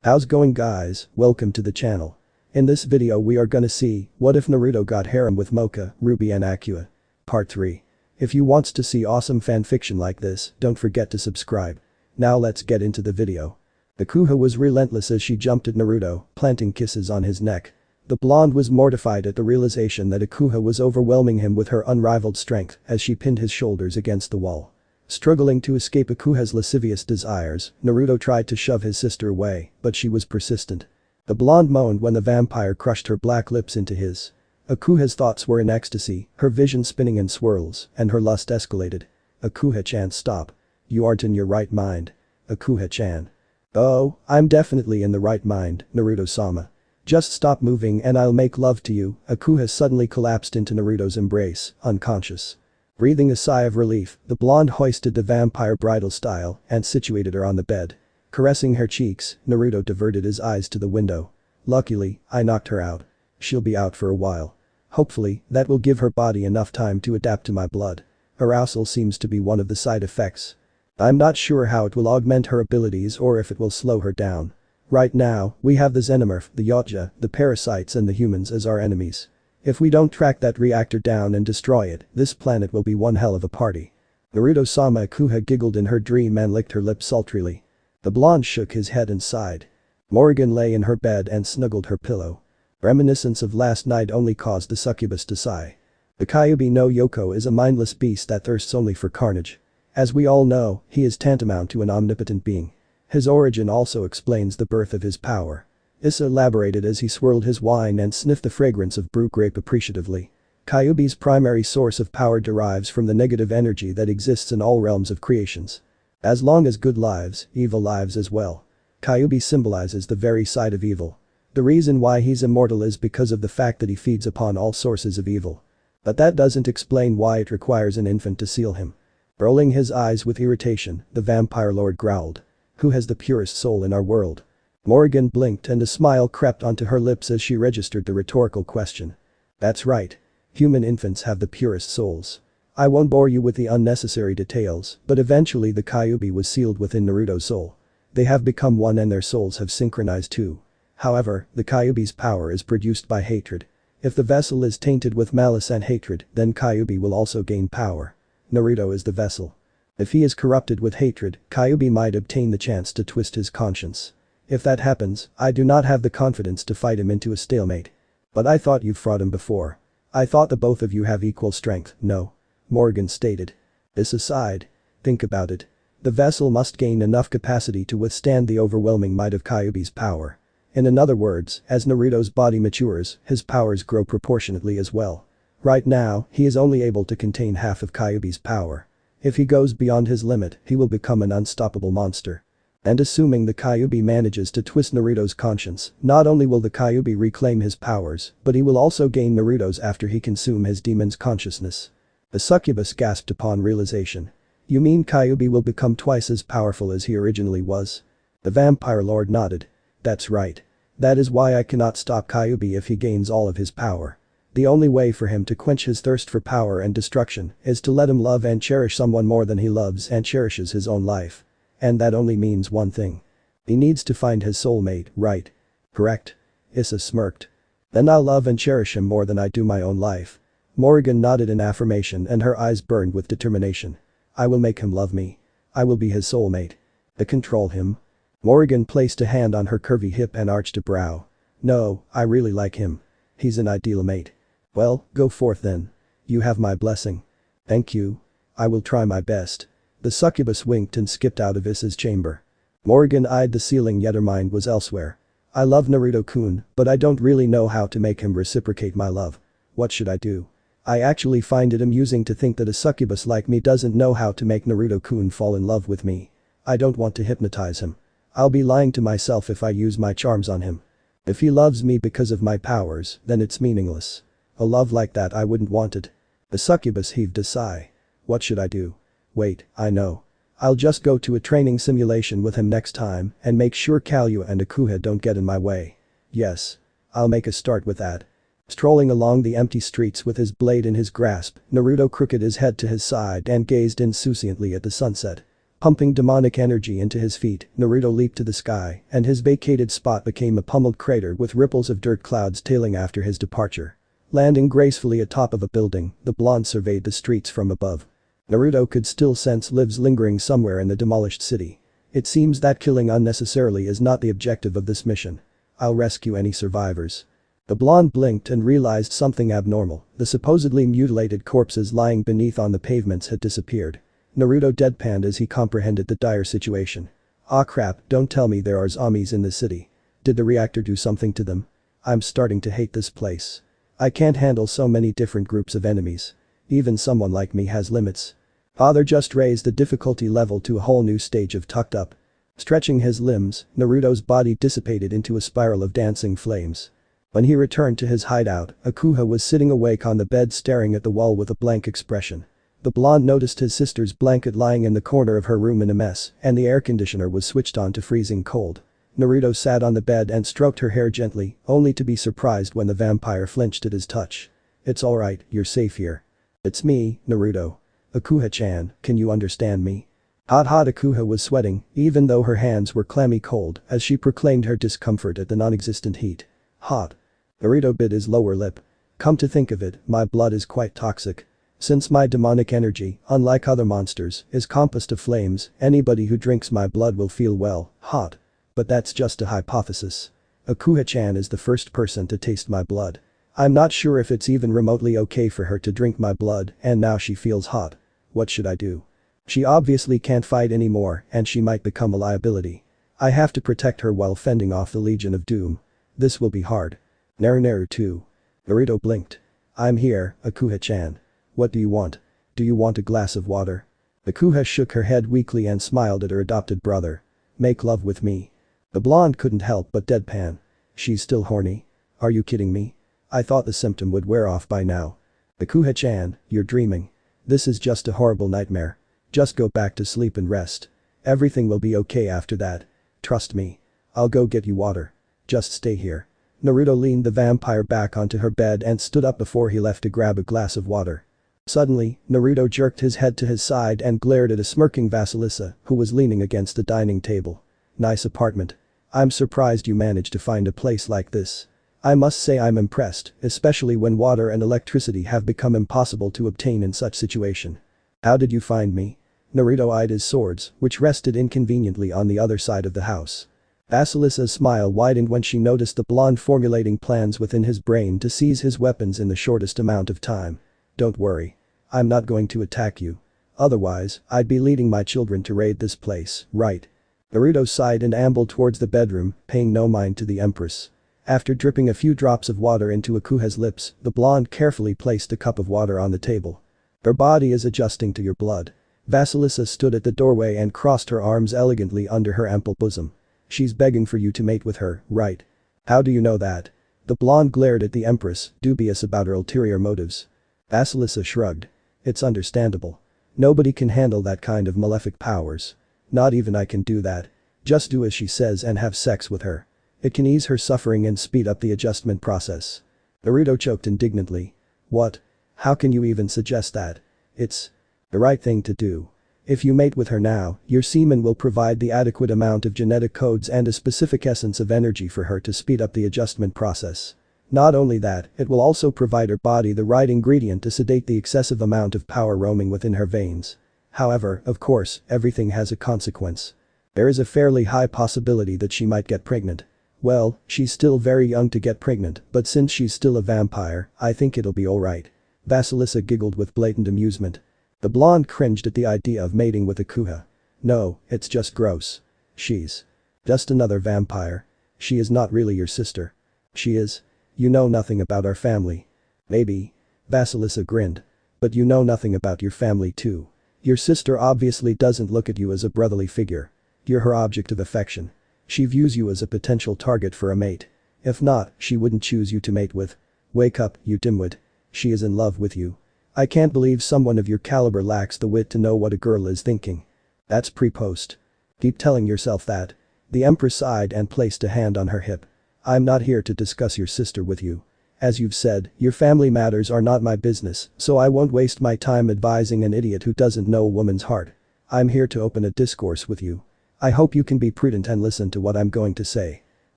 How's going guys, welcome to the channel. In this video we are gonna see, what if Naruto got harem with Moka, Ruby and Akua. Part 3. If you wants to see awesome fanfiction like this, don't forget to subscribe. Now let's get into the video. Akua was relentless as she jumped at Naruto, planting kisses on his neck. The blonde was mortified at the realization that Akua was overwhelming him with her unrivaled strength as she pinned his shoulders against the wall. Struggling to escape Akua's lascivious desires, Naruto tried to shove his sister away, but she was persistent. The blonde moaned when the vampire crushed her black lips into his. Akua's thoughts were in ecstasy, her vision spinning in swirls, and her lust escalated. Akua-chan, stop. You aren't in your right mind. Akua-chan. Oh, I'm definitely in the right mind, Naruto-sama. Just stop moving and I'll make love to you. Akua suddenly collapsed into Naruto's embrace, unconscious. Breathing a sigh of relief, the blonde hoisted the vampire bridal style and situated her on the bed. Caressing her cheeks, Naruto diverted his eyes to the window. Luckily, I knocked her out. She'll be out for a while. Hopefully, that will give her body enough time to adapt to my blood. Arousal seems to be one of the side effects. I'm not sure how it will augment her abilities or if it will slow her down. Right now, we have the Xenomorph, the Yautja, the parasites and the humans as our enemies. If we don't track that reactor down and destroy it, this planet will be one hell of a party. Naruto-sama. Akua giggled in her dream and licked her lips sultrily. The blonde shook his head and sighed. Morrigan lay in her bed and snuggled her pillow. Reminiscence of last night only caused the succubus to sigh. The Kyubi no Yoko is a mindless beast that thirsts only for carnage. As we all know, he is tantamount to an omnipotent being. His origin also explains the birth of his power. Issa elaborated as he swirled his wine and sniffed the fragrance of brew grape appreciatively. Kyubi's primary source of power derives from the negative energy that exists in all realms of creations. As long as good lives, evil lives as well. Kyubi symbolizes the very side of evil. The reason why he's immortal is because of the fact that he feeds upon all sources of evil. But that doesn't explain why it requires an infant to seal him. Rolling his eyes with irritation, the vampire lord growled. Who has the purest soul in our world? Morrigan blinked and a smile crept onto her lips as she registered the rhetorical question. That's right. Human infants have the purest souls. I won't bore you with the unnecessary details, but eventually the Kyubi was sealed within Naruto's soul. They have become one and their souls have synchronized too. However, the Kyubi's power is produced by hatred. If the vessel is tainted with malice and hatred, then Kyubi will also gain power. Naruto is the vessel. If he is corrupted with hatred, Kyubi might obtain the chance to twist his conscience. If that happens, I do not have the confidence to fight him into a stalemate. But I thought you've fought him before. I thought the both of you have equal strength, no? Morgan stated. Issa sighed. Think about it. The vessel must gain enough capacity to withstand the overwhelming might of Kyubi's power. In other words, as Naruto's body matures, his powers grow proportionately as well. Right now, he is only able to contain half of Kyubi's power. If he goes beyond his limit, he will become an unstoppable monster. And assuming the Kyubi manages to twist Naruto's conscience, not only will the Kyubi reclaim his powers, but he will also gain Naruto's after he consume his demon's consciousness. The succubus gasped upon realization. You mean Kyubi will become twice as powerful as he originally was? The vampire lord nodded. That's right. That is why I cannot stop Kyubi if he gains all of his power. The only way for him to quench his thirst for power and destruction is to let him love and cherish someone more than he loves and cherishes his own life. And that only means one thing. He needs to find his soulmate, right? Correct? Issa smirked. Then I'll love and cherish him more than I do my own life. Morrigan nodded in affirmation and her eyes burned with determination. I will make him love me. I will be his soulmate. To control him. Morrigan placed a hand on her curvy hip and arched a brow. No, I really like him. He's an ideal mate. Well, go forth then. You have my blessing. Thank you. I will try my best. The succubus winked and skipped out of Issa's chamber. Morrigan eyed the ceiling yet her mind was elsewhere. I love Naruto-kun, but I don't really know how to make him reciprocate my love. What should I do? I actually find it amusing to think that a succubus like me doesn't know how to make Naruto-kun fall in love with me. I don't want to hypnotize him. I'll be lying to myself if I use my charms on him. If he loves me because of my powers, then it's meaningless. A love like that I wouldn't want it. The succubus heaved a sigh. What should I do? Wait, I know. I'll just go to a training simulation with him next time and make sure Kallua and Akua don't get in my way. Yes. I'll make a start with that. Strolling along the empty streets with his blade in his grasp, Naruto crooked his head to his side and gazed insouciantly at the sunset. Pumping demonic energy into his feet, Naruto leaped to the sky, and his vacated spot became a pummeled crater with ripples of dirt clouds tailing after his departure. Landing gracefully atop of a building, the blonde surveyed the streets from above. Naruto could still sense lives lingering somewhere in the demolished city. It seems that killing unnecessarily is not the objective of this mission. I'll rescue any survivors. The blonde blinked and realized something abnormal. The supposedly mutilated corpses lying beneath on the pavements had disappeared. Naruto deadpanned as he comprehended the dire situation. "Ah crap, don't tell me there are zombies in the city. Did the reactor do something to them? I'm starting to hate this place. I can't handle so many different groups of enemies. Even someone like me has limits." Father just raised the difficulty level to a whole new stage of tucked up. Stretching his limbs, Naruto's body dissipated into a spiral of dancing flames. When he returned to his hideout, Akua was sitting awake on the bed staring at the wall with a blank expression. The blonde noticed his sister's blanket lying in the corner of her room in a mess, and the air conditioner was switched on to freezing cold. Naruto sat on the bed and stroked her hair gently, only to be surprised when the vampire flinched at his touch. "It's alright, you're safe here." "It's me, Naruto. Akua-chan, can you understand me?" Hot Akua was sweating, even though her hands were clammy cold, as she proclaimed her discomfort at the non-existent heat. "Hot." Naruto bit his lower lip. "Come to think of it, my blood is quite toxic. Since my demonic energy, unlike other monsters, is composed of flames, anybody who drinks my blood will feel well, hot. But that's just a hypothesis. Akua-chan is the first person to taste my blood. I'm not sure if it's even remotely okay for her to drink my blood, and now she feels hot. What should I do? She obviously can't fight anymore, and she might become a liability. I have to protect her while fending off the Legion of Doom. This will be hard." Naruto. Naruto blinked. "I'm here, Akua-chan. What do you want? Do you want a glass of water?" Akua shook her head weakly and smiled at her adopted brother. "Make love with me." The blonde couldn't help but deadpan. "She's still horny? Are you kidding me? I thought the symptom would wear off by now." "Akua-chan, you're dreaming. This is just a horrible nightmare. Just go back to sleep and rest. Everything will be okay after that. Trust me. I'll go get you water. Just stay here." Naruto leaned the vampire back onto her bed and stood up before he left to grab a glass of water. Suddenly, Naruto jerked his head to his side and glared at a smirking Vasilisa, who was leaning against the dining table. "Nice apartment. I'm surprised you managed to find a place like this. I must say I'm impressed, especially when water and electricity have become impossible to obtain in such situation. How did you find me?" Naruto eyed his swords, which rested inconveniently on the other side of the house. Vasilisa's smile widened when she noticed the blonde formulating plans within his brain to seize his weapons in the shortest amount of time. "Don't worry. I'm not going to attack you. Otherwise, I'd be leading my children to raid this place, right?" Naruto sighed and ambled towards the bedroom, paying no mind to the Empress. After dripping a few drops of water into Akua's lips, the blonde carefully placed a cup of water on the table. "Her body is adjusting to your blood." Vasilisa stood at the doorway and crossed her arms elegantly under her ample bosom. "She's begging for you to mate with her, right?" "How do you know that?" The blonde glared at the Empress, dubious about her ulterior motives. Vasilisa shrugged. "It's understandable. Nobody can handle that kind of malefic powers. Not even I can do that. Just do as she says and have sex with her. It can ease her suffering and speed up the adjustment process." Naruto choked indignantly. "What? How can you even suggest that? It's the right thing to do. If you mate with her now, your semen will provide the adequate amount of genetic codes and a specific essence of energy for her to speed up the adjustment process. Not only that, it will also provide her body the right ingredient to sedate the excessive amount of power roaming within her veins. However, of course, everything has a consequence. There is a fairly high possibility that she might get pregnant. Well, she's still very young to get pregnant, but since she's still a vampire, I think it'll be alright." Vasilisa giggled with blatant amusement. The blonde cringed at the idea of mating with Akua. "No, it's just gross. She's just another vampire. She is not really your sister." "She is. You know nothing about our family." "Maybe." Vasilisa grinned. "But you know nothing about your family too. Your sister obviously doesn't look at you as a brotherly figure. You're her object of affection. She views you as a potential target for a mate. If not, she wouldn't choose you to mate with. Wake up, you dimwit. She is in love with you. I can't believe someone of your caliber lacks the wit to know what a girl is thinking. That's pre-post. Keep telling yourself that." The Empress sighed and placed a hand on her hip. "I'm not here to discuss your sister with you. As you've said, your family matters are not my business, so I won't waste my time advising an idiot who doesn't know a woman's heart. I'm here to open a discourse with you. I hope you can be prudent and listen to what I'm going to say."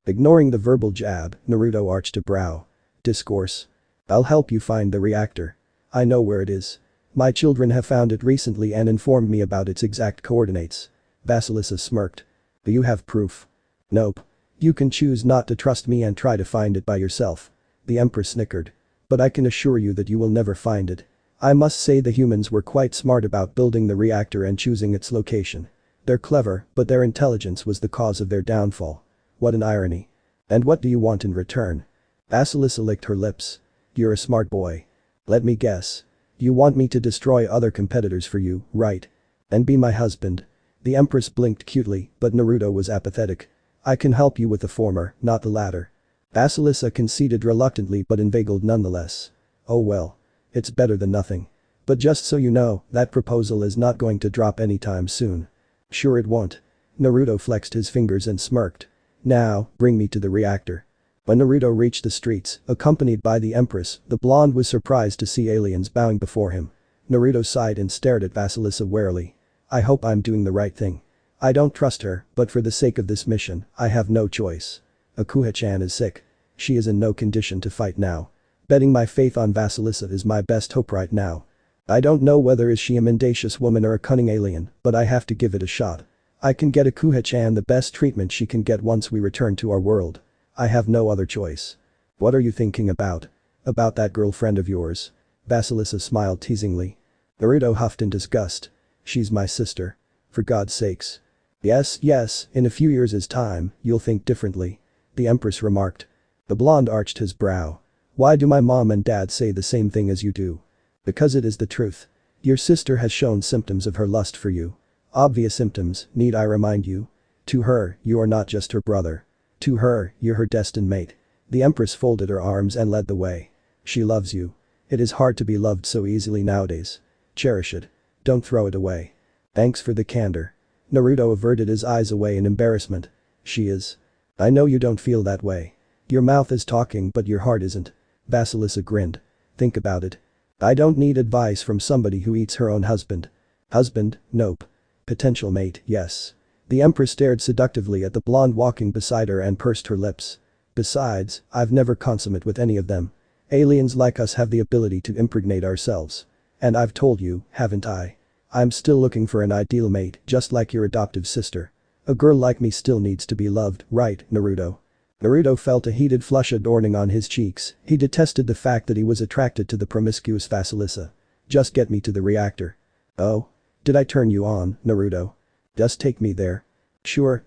Ignoring the verbal jab, Naruto arched a brow. "Discourse? I'll help you find the reactor. I know where it is. My children have found it recently and informed me about its exact coordinates." Vasilisa smirked. "Do you have proof?" "Nope. You can choose not to trust me and try to find it by yourself." The Empress snickered. "But I can assure you that you will never find it. I must say the humans were quite smart about building the reactor and choosing its location. They're clever, but their intelligence was the cause of their downfall. What an irony. And what do you want in return?" Vasilisa licked her lips. "You're a smart boy. Let me guess. You want me to destroy other competitors for you, right? And be my husband?" The Empress blinked cutely, but Naruto was apathetic. "I can help you with the former, not the latter." Vasilisa conceded reluctantly but inveigled nonetheless. "Oh well. It's better than nothing. But just so you know, that proposal is not going to drop anytime soon." "Sure it won't." Naruto flexed his fingers and smirked. "Now, bring me to the reactor." When Naruto reached the streets, accompanied by the Empress, the blonde was surprised to see aliens bowing before him. Naruto sighed and stared at Vasilisa warily. "I hope I'm doing the right thing. I don't trust her, but for the sake of this mission, I have no choice. Akua-chan is sick. She is in no condition to fight now. Betting my faith on Vasilisa is my best hope right now. I don't know whether is she a mendacious woman or a cunning alien, but I have to give it a shot. I can get Akua-chan the best treatment she can get once we return to our world. I have no other choice." "What are you thinking about? About that girlfriend of yours?" Vasilisa smiled teasingly. Naruto huffed in disgust. "She's my sister. For God's sakes." Yes, in a few years' time, you'll think differently," the Empress remarked. The blonde arched his brow. "Why do my mom and dad say the same thing as you do?" "Because it is the truth. Your sister has shown symptoms of her lust for you. Obvious symptoms, need I remind you? To her, you are not just her brother. To her, you're her destined mate." The Empress folded her arms and led the way. "She loves you. It is hard to be loved so easily nowadays. Cherish it. Don't throw it away." "Thanks for the candor." Naruto averted his eyes away in embarrassment. "She is. I know you don't feel that way. Your mouth is talking but your heart isn't." Vasilisa grinned. "Think about it. I don't need advice from somebody who eats her own husband." "Husband, nope. Potential mate, yes." The Empress stared seductively at the blonde walking beside her and pursed her lips. "Besides, I've never consummate with any of them. Aliens like us have the ability to impregnate ourselves. And I've told you, haven't I? I'm still looking for an ideal mate, just like your adoptive sister. A girl like me still needs to be loved, right, Naruto?" Naruto felt a heated flush adorning on his cheeks. He detested the fact that he was attracted to the promiscuous Vasilisa. "Just get me to the reactor." "Oh? Did I turn you on, Naruto? Just take me there." Sure,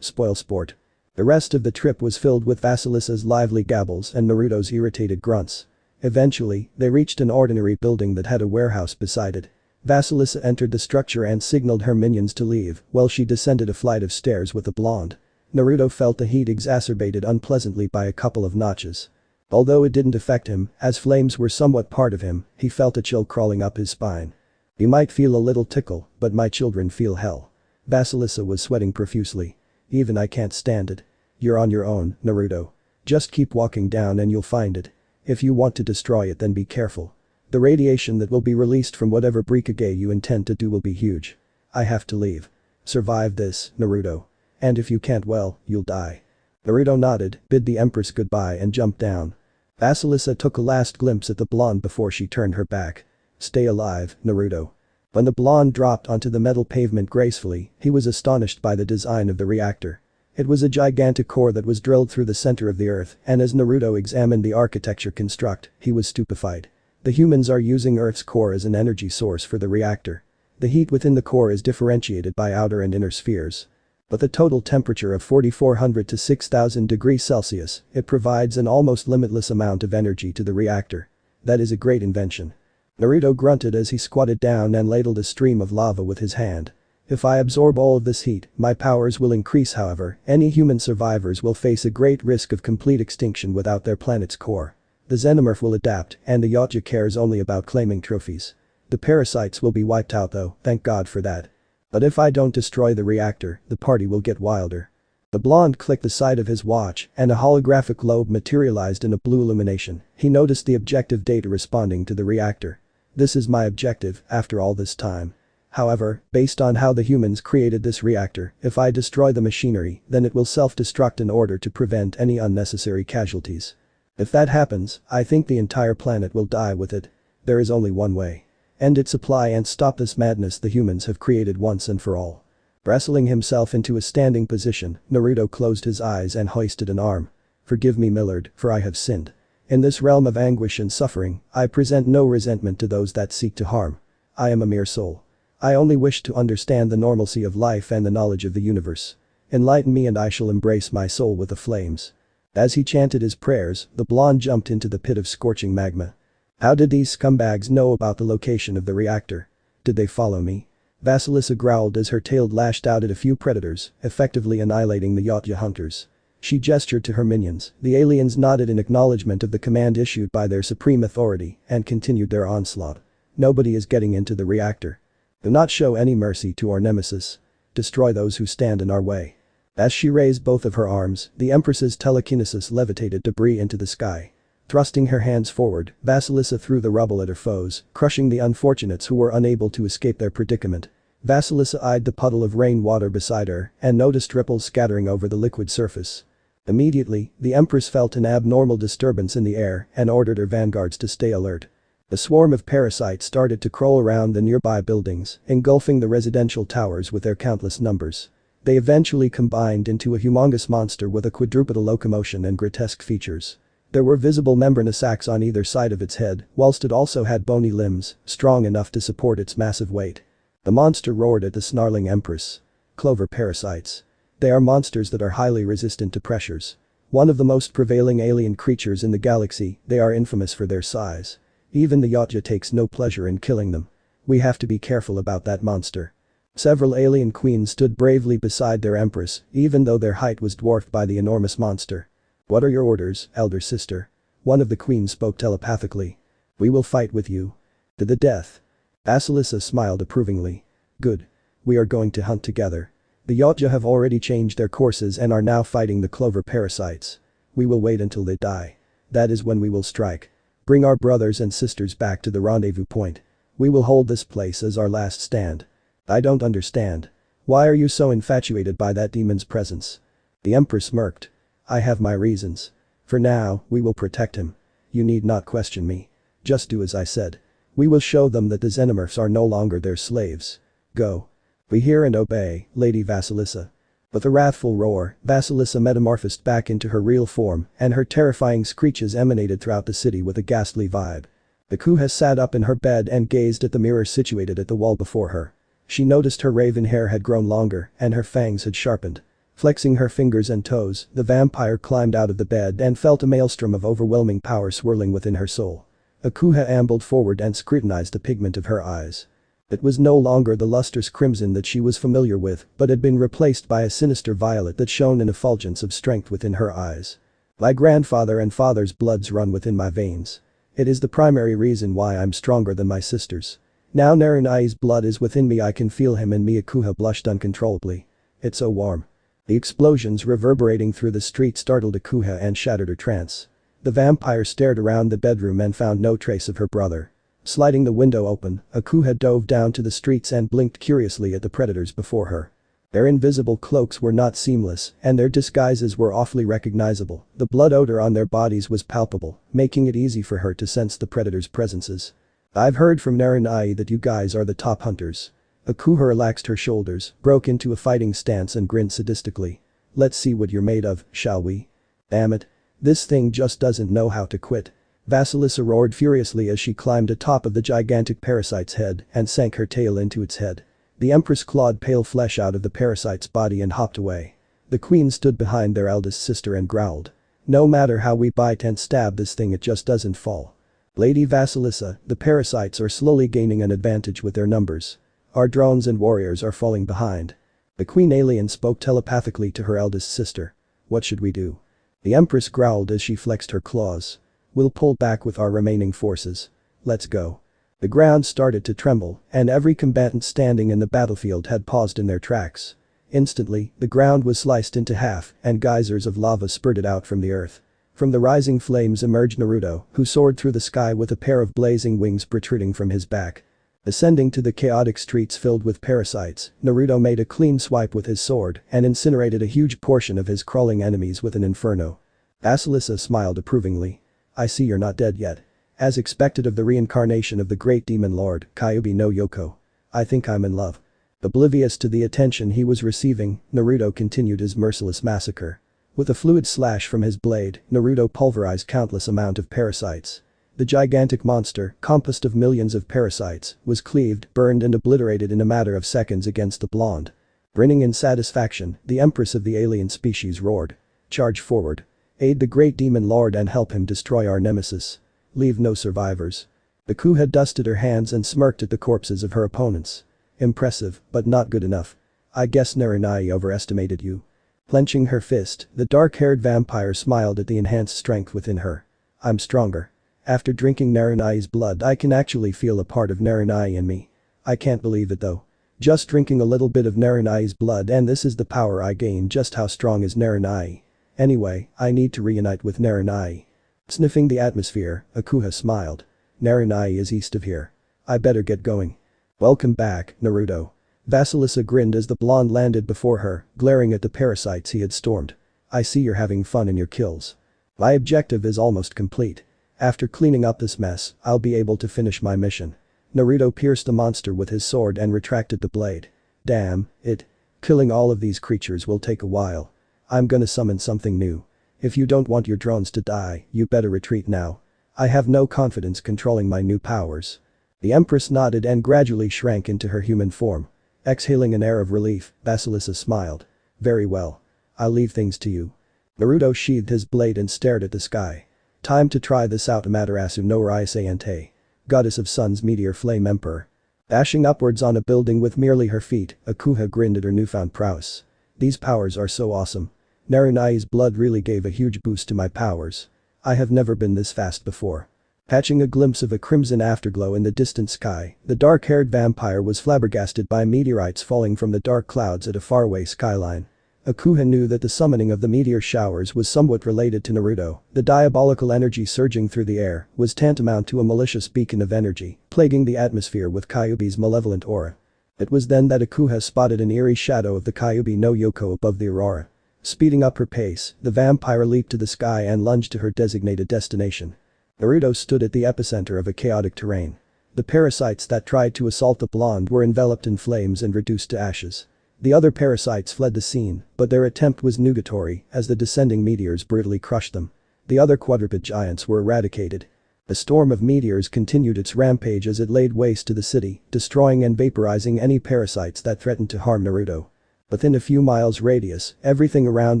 spoil sport." The rest of the trip was filled with Vasilisa's lively gabbles and Naruto's irritated grunts. Eventually, they reached an ordinary building that had a warehouse beside it. Vasilisa entered the structure and signaled her minions to leave while she descended a flight of stairs with the blonde. Naruto felt the heat exacerbated unpleasantly by a couple of notches. Although it didn't affect him, as flames were somewhat part of him, he felt a chill crawling up his spine. "You might feel a little tickle, but my children feel hell." Vasilisa was sweating profusely. "Even I can't stand it." "You're on your own, Naruto. Just keep walking down and you'll find it. If you want to destroy it then be careful. The radiation that will be released from whatever briquet you intend to do will be huge. I have to leave. Survive this, Naruto. And if you can't, well, you'll die." Naruto nodded, bid the Empress goodbye and jumped down. Vasilisa took a last glimpse at the blonde before she turned her back. "Stay alive, Naruto." When the blonde dropped onto the metal pavement gracefully, he was astonished by the design of the reactor. It was a gigantic core that was drilled through the center of the earth, and as Naruto examined the architecture construct, he was stupefied. The humans are using Earth's core as an energy source for the reactor. The heat within the core is differentiated by outer and inner spheres. But the total temperature of 4,400 to 6,000 degrees Celsius, it provides an almost limitless amount of energy to the reactor. That is a great invention. Naruto grunted as he squatted down and ladled a stream of lava with his hand. "If I absorb all of this heat, my powers will increase. However, any human survivors will face a great risk of complete extinction without their planet's core. The xenomorph will adapt and the uchiha cares only about claiming trophies. The parasites will be wiped out though, thank God for that. But if I don't destroy the reactor, the party will get wilder." The blonde clicked the side of his watch and a holographic globe materialized in a blue illumination. He noticed the objective data responding to the reactor. "This is my objective after all this time. However, based on how the humans created this reactor, if I destroy the machinery, then it will self-destruct in order to prevent any unnecessary casualties. If that happens, I think the entire planet will die with it. There is only one way. End its supply and stop this madness the humans have created once and for all. Wrestling himself into a standing position, Naruto closed his eyes and hoisted an arm. Forgive me, Millard, for I have sinned. In this realm of anguish and suffering, I present no resentment to those that seek to harm. I am a mere soul. I only wish to understand the normalcy of life and the knowledge of the universe. Enlighten me and I shall embrace my soul with the flames. As he chanted his prayers, the blonde jumped into the pit of scorching magma. How did these scumbags know about the location of the reactor? Did they follow me? Vasilisa growled as her tail lashed out at a few predators, effectively annihilating the Yautja hunters. She gestured to her minions, the aliens nodded in acknowledgement of the command issued by their supreme authority and continued their onslaught. Nobody is getting into the reactor. Do not show any mercy to our nemesis. Destroy those who stand in our way. As she raised both of her arms, the Empress's telekinesis levitated debris into the sky. Thrusting her hands forward, Vasilisa threw the rubble at her foes, crushing the unfortunates who were unable to escape their predicament. Vasilisa eyed the puddle of rainwater beside her and noticed ripples scattering over the liquid surface. Immediately, the Empress felt an abnormal disturbance in the air and ordered her vanguards to stay alert. A swarm of parasites started to crawl around the nearby buildings, engulfing the residential towers with their countless numbers. They eventually combined into a humongous monster with a quadrupedal locomotion and grotesque features. There were visible membranous sacs on either side of its head, whilst it also had bony limbs, strong enough to support its massive weight. The monster roared at the snarling Empress. Clover parasites. They are monsters that are highly resistant to pressures. One of the most prevailing alien creatures in the galaxy, they are infamous for their size. Even the Yautja takes no pleasure in killing them. We have to be careful about that monster. Several alien queens stood bravely beside their empress, even though their height was dwarfed by the enormous monster. What are your orders, elder sister? One of the queens spoke telepathically. We will fight with you. To the death. Vasilisa smiled approvingly. Good. We are going to hunt together. The Yautja have already changed their courses and are now fighting the clover parasites. We will wait until they die. That is when we will strike. Bring our brothers and sisters back to the rendezvous point. We will hold this place as our last stand. I don't understand. Why are you so infatuated by that demon's presence? The Empress smirked. I have my reasons. For now, we will protect him. You need not question me. Just do as I said. We will show them that the Xenomorphs are no longer their slaves. Go. We hear and obey, Lady Vasilisa. With a wrathful roar, Vasilisa metamorphosed back into her real form, and her terrifying screeches emanated throughout the city with a ghastly vibe. Akua sat up in her bed and gazed at the mirror situated at the wall before her. She noticed her raven hair had grown longer and her fangs had sharpened. Flexing her fingers and toes, the vampire climbed out of the bed and felt a maelstrom of overwhelming power swirling within her soul. Akua ambled forward and scrutinized the pigment of her eyes. It was no longer the lustrous crimson that she was familiar with, but had been replaced by a sinister violet that shone an effulgence of strength within her eyes. My grandfather and father's bloods run within my veins. It is the primary reason why I'm stronger than my sisters. Now Narunai's blood is within me, I can feel him in me. Akua blushed uncontrollably. It's so warm. The explosions reverberating through the street startled Akua and shattered her trance. The vampire stared around the bedroom and found no trace of her brother. Sliding the window open, Akua dove down to the streets and blinked curiously at the predators before her. Their invisible cloaks were not seamless, and their disguises were awfully recognizable. The blood odor on their bodies was palpable, making it easy for her to sense the predators' presences. I've heard from Narunai that you guys are the top hunters. Akua relaxed her shoulders, broke into a fighting stance and grinned sadistically. Let's see what you're made of, shall we? Damn it. This thing just doesn't know how to quit. Vasilisa roared furiously as she climbed atop of the gigantic parasite's head and sank her tail into its head. The Empress clawed pale flesh out of the parasite's body and hopped away. The queen stood behind their eldest sister and growled. No matter how we bite and stab this thing, it just doesn't fall. Lady Vasilisa, the parasites are slowly gaining an advantage with their numbers. Our drones and warriors are falling behind. The queen alien spoke telepathically to her eldest sister. What should we do? The Empress growled as she flexed her claws. We'll pull back with our remaining forces. Let's go. The ground started to tremble, and every combatant standing in the battlefield had paused in their tracks. Instantly, the ground was sliced into half, and geysers of lava spurted out from the earth. From the rising flames emerged Naruto, who soared through the sky with a pair of blazing wings protruding from his back. Ascending to the chaotic streets filled with parasites, Naruto made a clean swipe with his sword and incinerated a huge portion of his crawling enemies with an inferno. Vasilisa smiled approvingly. I see you're not dead yet. As expected of the reincarnation of the great demon lord, Kyubi no Yoko. I think I'm in love. Oblivious to the attention he was receiving, Naruto continued his merciless massacre. With a fluid slash from his blade, Naruto pulverized countless amount of parasites. The gigantic monster, composed of millions of parasites, was cleaved, burned and obliterated in a matter of seconds against the blonde. Grinning in satisfaction, the empress of the alien species roared. Charge forward. Aid the great demon lord and help him destroy our nemesis. Leave no survivors. Akua dusted her hands and smirked at the corpses of her opponents. Impressive, but not good enough. I guess Naruto overestimated you. Clenching her fist, the dark-haired vampire smiled at the enhanced strength within her. I'm stronger. After drinking Naruto's blood I can actually feel a part of Naruto in me. I can't believe it though. Just drinking a little bit of Naruto's blood and this is the power I gain. Just how strong is Naruto? Anyway, I need to reunite with Naruto. Sniffing the atmosphere, Akua smiled. Naruto is east of here. I better get going. Welcome back, Naruto. Vasilisa grinned as the blonde landed before her, glaring at the parasites he had stormed. I see you're having fun in your kills. My objective is almost complete. After cleaning up this mess, I'll be able to finish my mission. Naruto pierced the monster with his sword and retracted the blade. Damn it. Killing all of these creatures will take a while. I'm gonna summon something new. If you don't want your drones to die, you better retreat now. I have no confidence controlling my new powers. The Empress nodded and gradually shrank into her human form. Exhaling an air of relief, Vasilisa smiled. Very well. I'll leave things to you. Naruto sheathed his blade and stared at the sky. Time to try this out. Amaterasu no Raisayante. Goddess of Sun's meteor flame emperor. Dashing upwards on a building with merely her feet, Akua grinned at her newfound prowess. These powers are so awesome. Naruto's blood really gave a huge boost to my powers. I have never been this fast before. Catching a glimpse of a crimson afterglow in the distant sky, the dark-haired vampire was flabbergasted by meteorites falling from the dark clouds at a faraway skyline. Akua knew that the summoning of the meteor showers was somewhat related to Naruto. The diabolical energy surging through the air was tantamount to a malicious beacon of energy, plaguing the atmosphere with Kyubi's malevolent aura. It was then that Akua spotted an eerie shadow of the Kyubi no Yoko above the aurora. Speeding up her pace, the vampire leaped to the sky and lunged to her designated destination. Naruto stood at the epicenter of a chaotic terrain. The parasites that tried to assault the blonde were enveloped in flames and reduced to ashes. The other parasites fled the scene, but their attempt was nugatory as the descending meteors brutally crushed them. The other quadruped giants were eradicated. A storm of meteors continued its rampage as it laid waste to the city, destroying and vaporizing any parasites that threatened to harm Naruto. Within a few miles radius, everything around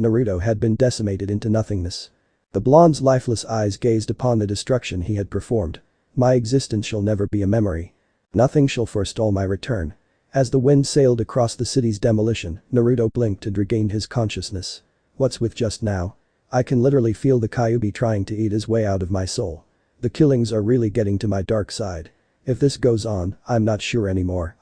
Naruto had been decimated into nothingness. The blonde's lifeless eyes gazed upon the destruction he had performed. My existence shall never be a memory. Nothing shall forestall my return. As the wind sailed across the city's demolition, Naruto blinked and regained his consciousness. What's with just now? I can literally feel the Kyubi trying to eat his way out of my soul. The killings are really getting to my dark side. If this goes on, I'm not sure anymore.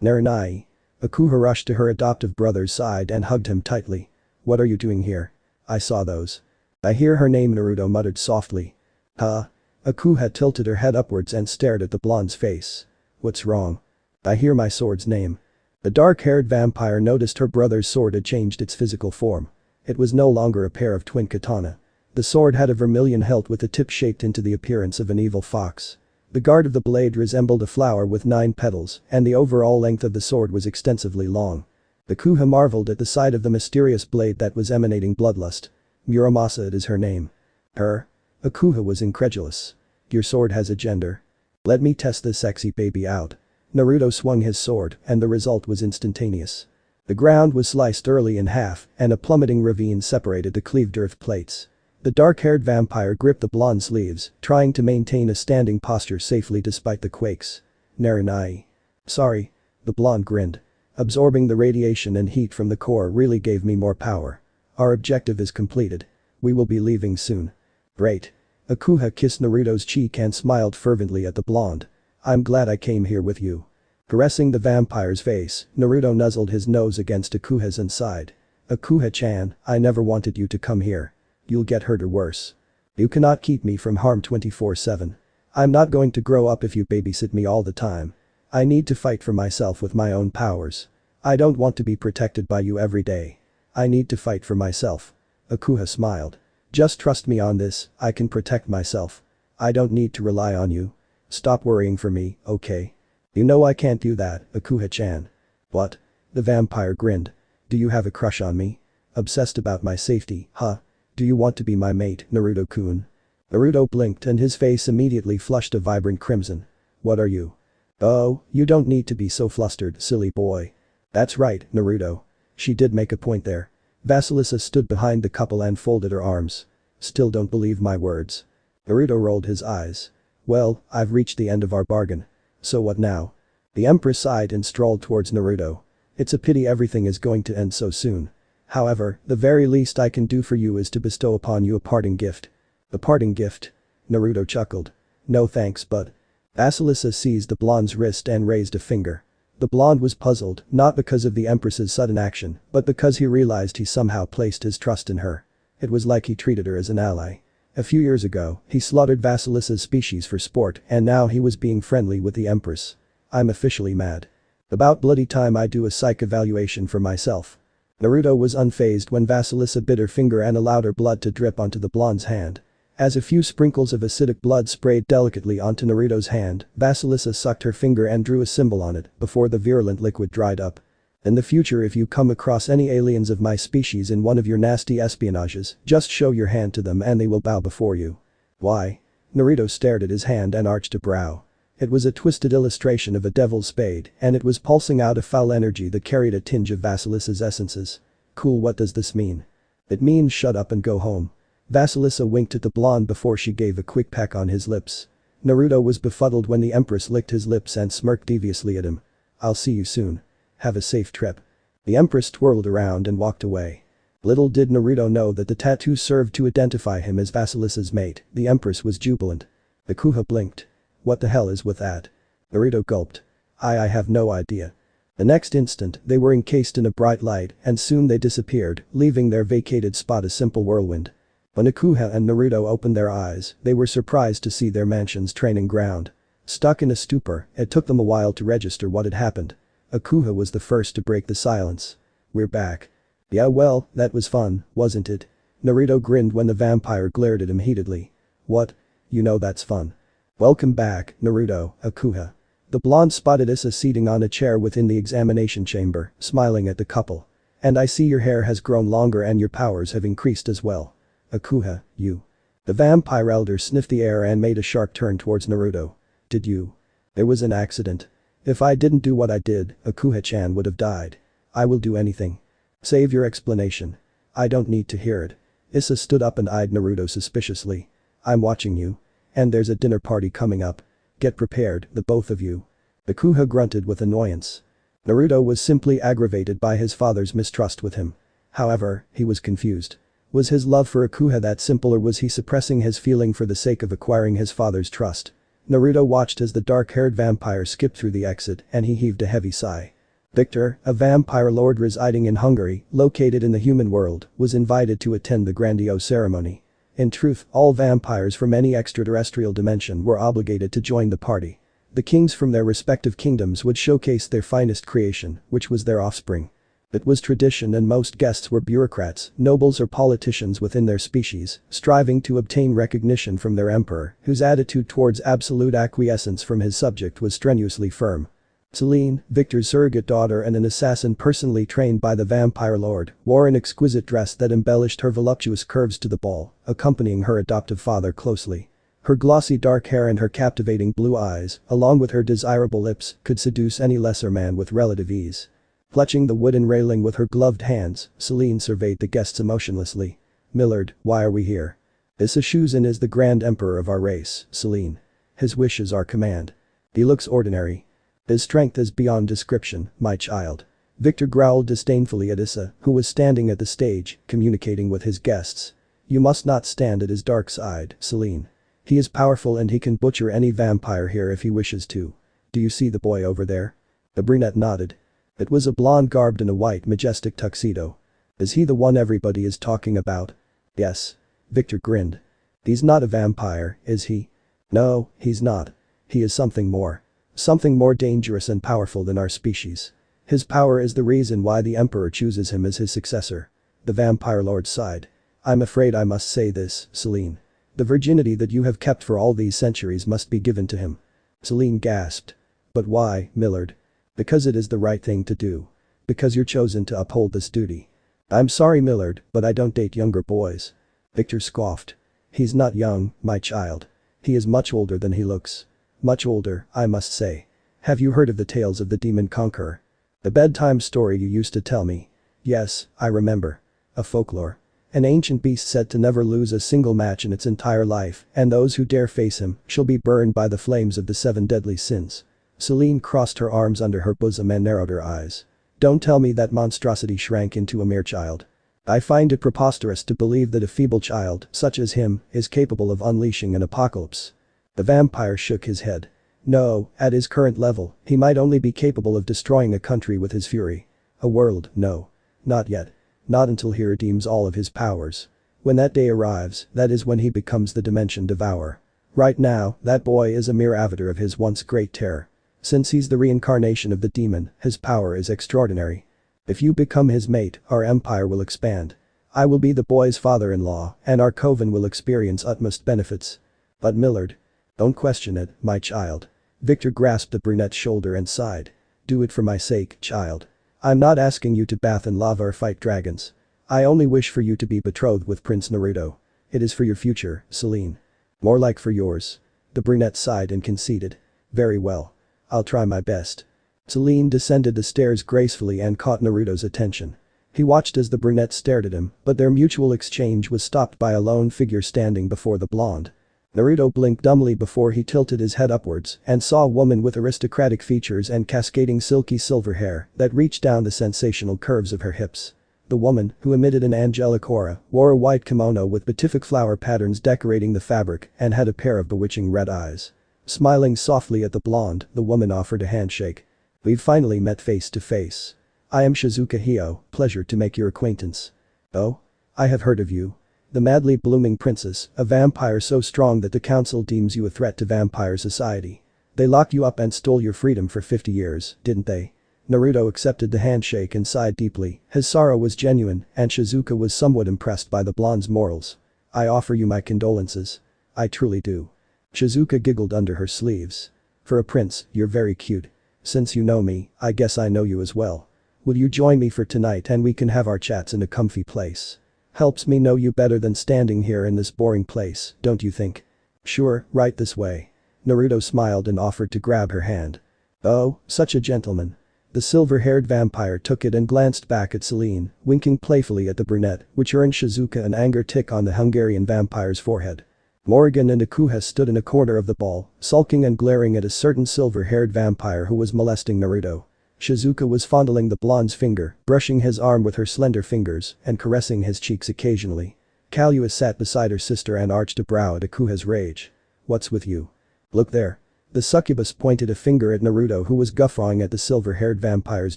Naruto. Akua rushed to her adoptive brother's side and hugged him tightly. What are you doing here? I saw those. I hear her name, Naruto muttered softly. Huh? Akua tilted her head upwards and stared at the blonde's face. What's wrong? I hear my sword's name. The dark-haired vampire noticed her brother's sword had changed its physical form. It was no longer a pair of twin katana. The sword had a vermilion hilt with the tip shaped into the appearance of an evil fox. The guard of the blade resembled a flower with 9 petals, and the overall length of the sword was extensively long. Akua marveled at the sight of the mysterious blade that was emanating bloodlust. Muramasa, it is her name. Her? Akua was incredulous. Your sword has a gender. Let me test this sexy baby out. Naruto swung his sword, and the result was instantaneous. The ground was sliced early in half, and a plummeting ravine separated the cleaved earth plates. The dark-haired vampire gripped the blonde sleeves, trying to maintain a standing posture safely despite the quakes. Naruto. Sorry. The blonde grinned. Absorbing the radiation and heat from the core really gave me more power. Our objective is completed. We will be leaving soon. Great. Akua kissed Naruto's cheek and smiled fervently at the blonde. I'm glad I came here with you. Caressing the vampire's face, Naruto nuzzled his nose against Akua's inside. Akua-chan, I never wanted you to come here. You'll get hurt or worse. You cannot keep me from harm 24/7. I'm not going to grow up if you babysit me all the time. I need to fight for myself with my own powers. I don't want to be protected by you every day. I need to fight for myself. Akua smiled. Just trust me on this, I can protect myself. I don't need to rely on you. Stop worrying for me, okay? You know I can't do that, Akua-chan. What? The vampire grinned. Do you have a crush on me? Obsessed about my safety, huh? Do you want to be my mate, Naruto-kun? Naruto blinked and his face immediately flushed a vibrant crimson. What are you? Oh, you don't need to be so flustered, silly boy. That's right, Naruto. She did make a point there. Vasilisa stood behind the couple and folded her arms. Still don't believe my words. Naruto rolled his eyes. Well, I've reached the end of our bargain. So what now? The Empress sighed and strolled towards Naruto. It's a pity everything is going to end so soon. However, the very least I can do for you is to bestow upon you a parting gift. A parting gift? Naruto chuckled. No thanks but. Vasilisa seized the blonde's wrist and raised a finger. The blonde was puzzled, not because of the Empress's sudden action, but because he realized he somehow placed his trust in her. It was like he treated her as an ally. A few years ago, he slaughtered Vasilisa's species for sport and now he was being friendly with the Empress. I'm officially mad. About bloody time I do a psych evaluation for myself. Naruto was unfazed when Vasilisa bit her finger and allowed her blood to drip onto the blonde's hand. As a few sprinkles of acidic blood sprayed delicately onto Naruto's hand, Vasilisa sucked her finger and drew a symbol on it before the virulent liquid dried up. In the future if you come across any aliens of my species in one of your nasty espionages, just show your hand to them and they will bow before you. Why? Naruto stared at his hand and arched a brow. It was a twisted illustration of a devil's spade and it was pulsing out a foul energy that carried a tinge of Vasilisa's essences. Cool, what does this mean? It means shut up and go home. Vasilisa winked at the blonde before she gave a quick peck on his lips. Naruto was befuddled when the Empress licked his lips and smirked deviously at him. I'll see you soon. Have a safe trip. The Empress twirled around and walked away. Little did Naruto know that the tattoo served to identify him as Vasilisa's mate. The Empress was jubilant. Akua blinked. What the hell is with that? Naruto gulped. I have no idea. The next instant, they were encased in a bright light and soon they disappeared, leaving their vacated spot a simple whirlwind. When Akua and Naruto opened their eyes, they were surprised to see their mansion's training ground. Stuck in a stupor, it took them a while to register what had happened. Akua was the first to break the silence. We're back. Yeah well, that was fun, wasn't it? Naruto grinned when the vampire glared at him heatedly. What? You know that's fun. Welcome back, Naruto, Akua. The blonde spotted Issa seating on a chair within the examination chamber, smiling at the couple. And I see your hair has grown longer and your powers have increased as well. Akua, you. The vampire elder sniffed the air and made a sharp turn towards Naruto. Did you? There was an accident. If I didn't do what I did, Akua-chan would have died. I will do anything. Save your explanation. I don't need to hear it. Issa stood up and eyed Naruto suspiciously. I'm watching you. And there's a dinner party coming up. Get prepared, the both of you. Akua grunted with annoyance. Naruto was simply aggravated by his father's mistrust with him. However, he was confused. Was his love for Akua that simple or was he suppressing his feeling for the sake of acquiring his father's trust? Naruto watched as the dark-haired vampire skipped through the exit and he heaved a heavy sigh. Victor, a vampire lord residing in Hungary, located in the human world, was invited to attend the grandiose ceremony. In truth, all vampires from any extraterrestrial dimension were obligated to join the party. The kings from their respective kingdoms would showcase their finest creation, which was their offspring. It was tradition and most guests were bureaucrats, nobles or politicians within their species, striving to obtain recognition from their emperor, whose attitude towards absolute acquiescence from his subject was strenuously firm. Celine, Victor's surrogate daughter and an assassin personally trained by the vampire lord, wore an exquisite dress that embellished her voluptuous curves to the ball, accompanying her adoptive father closely. Her glossy dark hair and her captivating blue eyes, along with her desirable lips, could seduce any lesser man with relative ease. Clutching the wooden railing with her gloved hands, Celine surveyed the guests emotionlessly. Millard, why are we here? Issa Shuzen is the grand emperor of our race, Celine. His wish is our command. He looks ordinary. His strength is beyond description, my child. Victor growled disdainfully at Issa, who was standing at the stage, communicating with his guests. You must not stand at his dark side, Celine. He is powerful and he can butcher any vampire here if he wishes to. Do you see the boy over there? The brunette nodded. It was a blonde garbed in a white majestic tuxedo. Is he the one everybody is talking about? Yes. Victor grinned. He's not a vampire, is he? No, he's not. He is something more. Something more dangerous and powerful than our species. His power is the reason why the Emperor chooses him as his successor. The Vampire Lord sighed. I'm afraid I must say this, Celine. The virginity that you have kept for all these centuries must be given to him. Celine gasped. But why, Millard? Because it is the right thing to do. Because you're chosen to uphold this duty. I'm sorry, Millard, but I don't date younger boys. Victor scoffed. He's not young, my child. He is much older than he looks. Much older, I must say. Have you heard of the tales of the Demon Conqueror? The bedtime story you used to tell me. Yes, I remember. A folklore. An ancient beast said to never lose a single match in its entire life, and those who dare face him shall be burned by the flames of the 7 deadly sins. Celine crossed her arms under her bosom and narrowed her eyes. Don't tell me that monstrosity shrank into a mere child. I find it preposterous to believe that a feeble child, such as him, is capable of unleashing an apocalypse. The vampire shook his head. No, at his current level, he might only be capable of destroying a country with his fury. A world, no. Not yet. Not until he redeems all of his powers. When that day arrives, that is when he becomes the Dimension Devourer. Right now, that boy is a mere avatar of his once great terror. Since he's the reincarnation of the demon, his power is extraordinary. If you become his mate, our empire will expand. I will be the boy's father-in-law, and our coven will experience utmost benefits. But Millard. Don't question it, my child. Victor grasped the brunette's shoulder and sighed. Do it for my sake, child. I'm not asking you to bath in lava or fight dragons. I only wish for you to be betrothed with Prince Naruto. It is for your future, Celine. More like for yours. The brunette sighed and conceded. Very well. I'll try my best. Celine descended the stairs gracefully and caught Naruto's attention. He watched as the brunette stared at him, but their mutual exchange was stopped by a lone figure standing before the blonde. Naruto blinked dumbly before he tilted his head upwards and saw a woman with aristocratic features and cascading silky silver hair that reached down the sensational curves of her hips. The woman, who emitted an angelic aura, wore a white kimono with beatific flower patterns decorating the fabric and had a pair of bewitching red eyes. Smiling softly at the blonde, the woman offered a handshake. We've finally met face to face. I am Shizuka Hio, pleasure to make your acquaintance. Oh? I have heard of you. The madly blooming princess, a vampire so strong that the council deems you a threat to vampire society. They locked you up and stole your freedom for 50 years, didn't they? Naruto accepted the handshake and sighed deeply. His sorrow was genuine, and Shizuka was somewhat impressed by the blonde's morals. I offer you my condolences. I truly do. Shizuka giggled under her sleeves. For a prince, you're very cute. Since you know me, I guess I know you as well. Will you join me for tonight and we can have our chats in a comfy place? Helps me know you better than standing here in this boring place, don't you think? Sure, right this way. Naruto smiled and offered to grab her hand. Oh, such a gentleman. The silver-haired vampire took it and glanced back at Celine, winking playfully at the brunette, which earned Shizuka an anger tick on the Hungarian vampire's forehead. Morrigan and Akua stood in a corner of the ball, sulking and glaring at a certain silver-haired vampire who was molesting Naruto. Shizuka was fondling the blonde's finger, brushing his arm with her slender fingers and caressing his cheeks occasionally. Kalua sat beside her sister and arched a brow at Akua's rage. What's with you? Look there. The succubus pointed a finger at Naruto who was guffawing at the silver-haired vampire's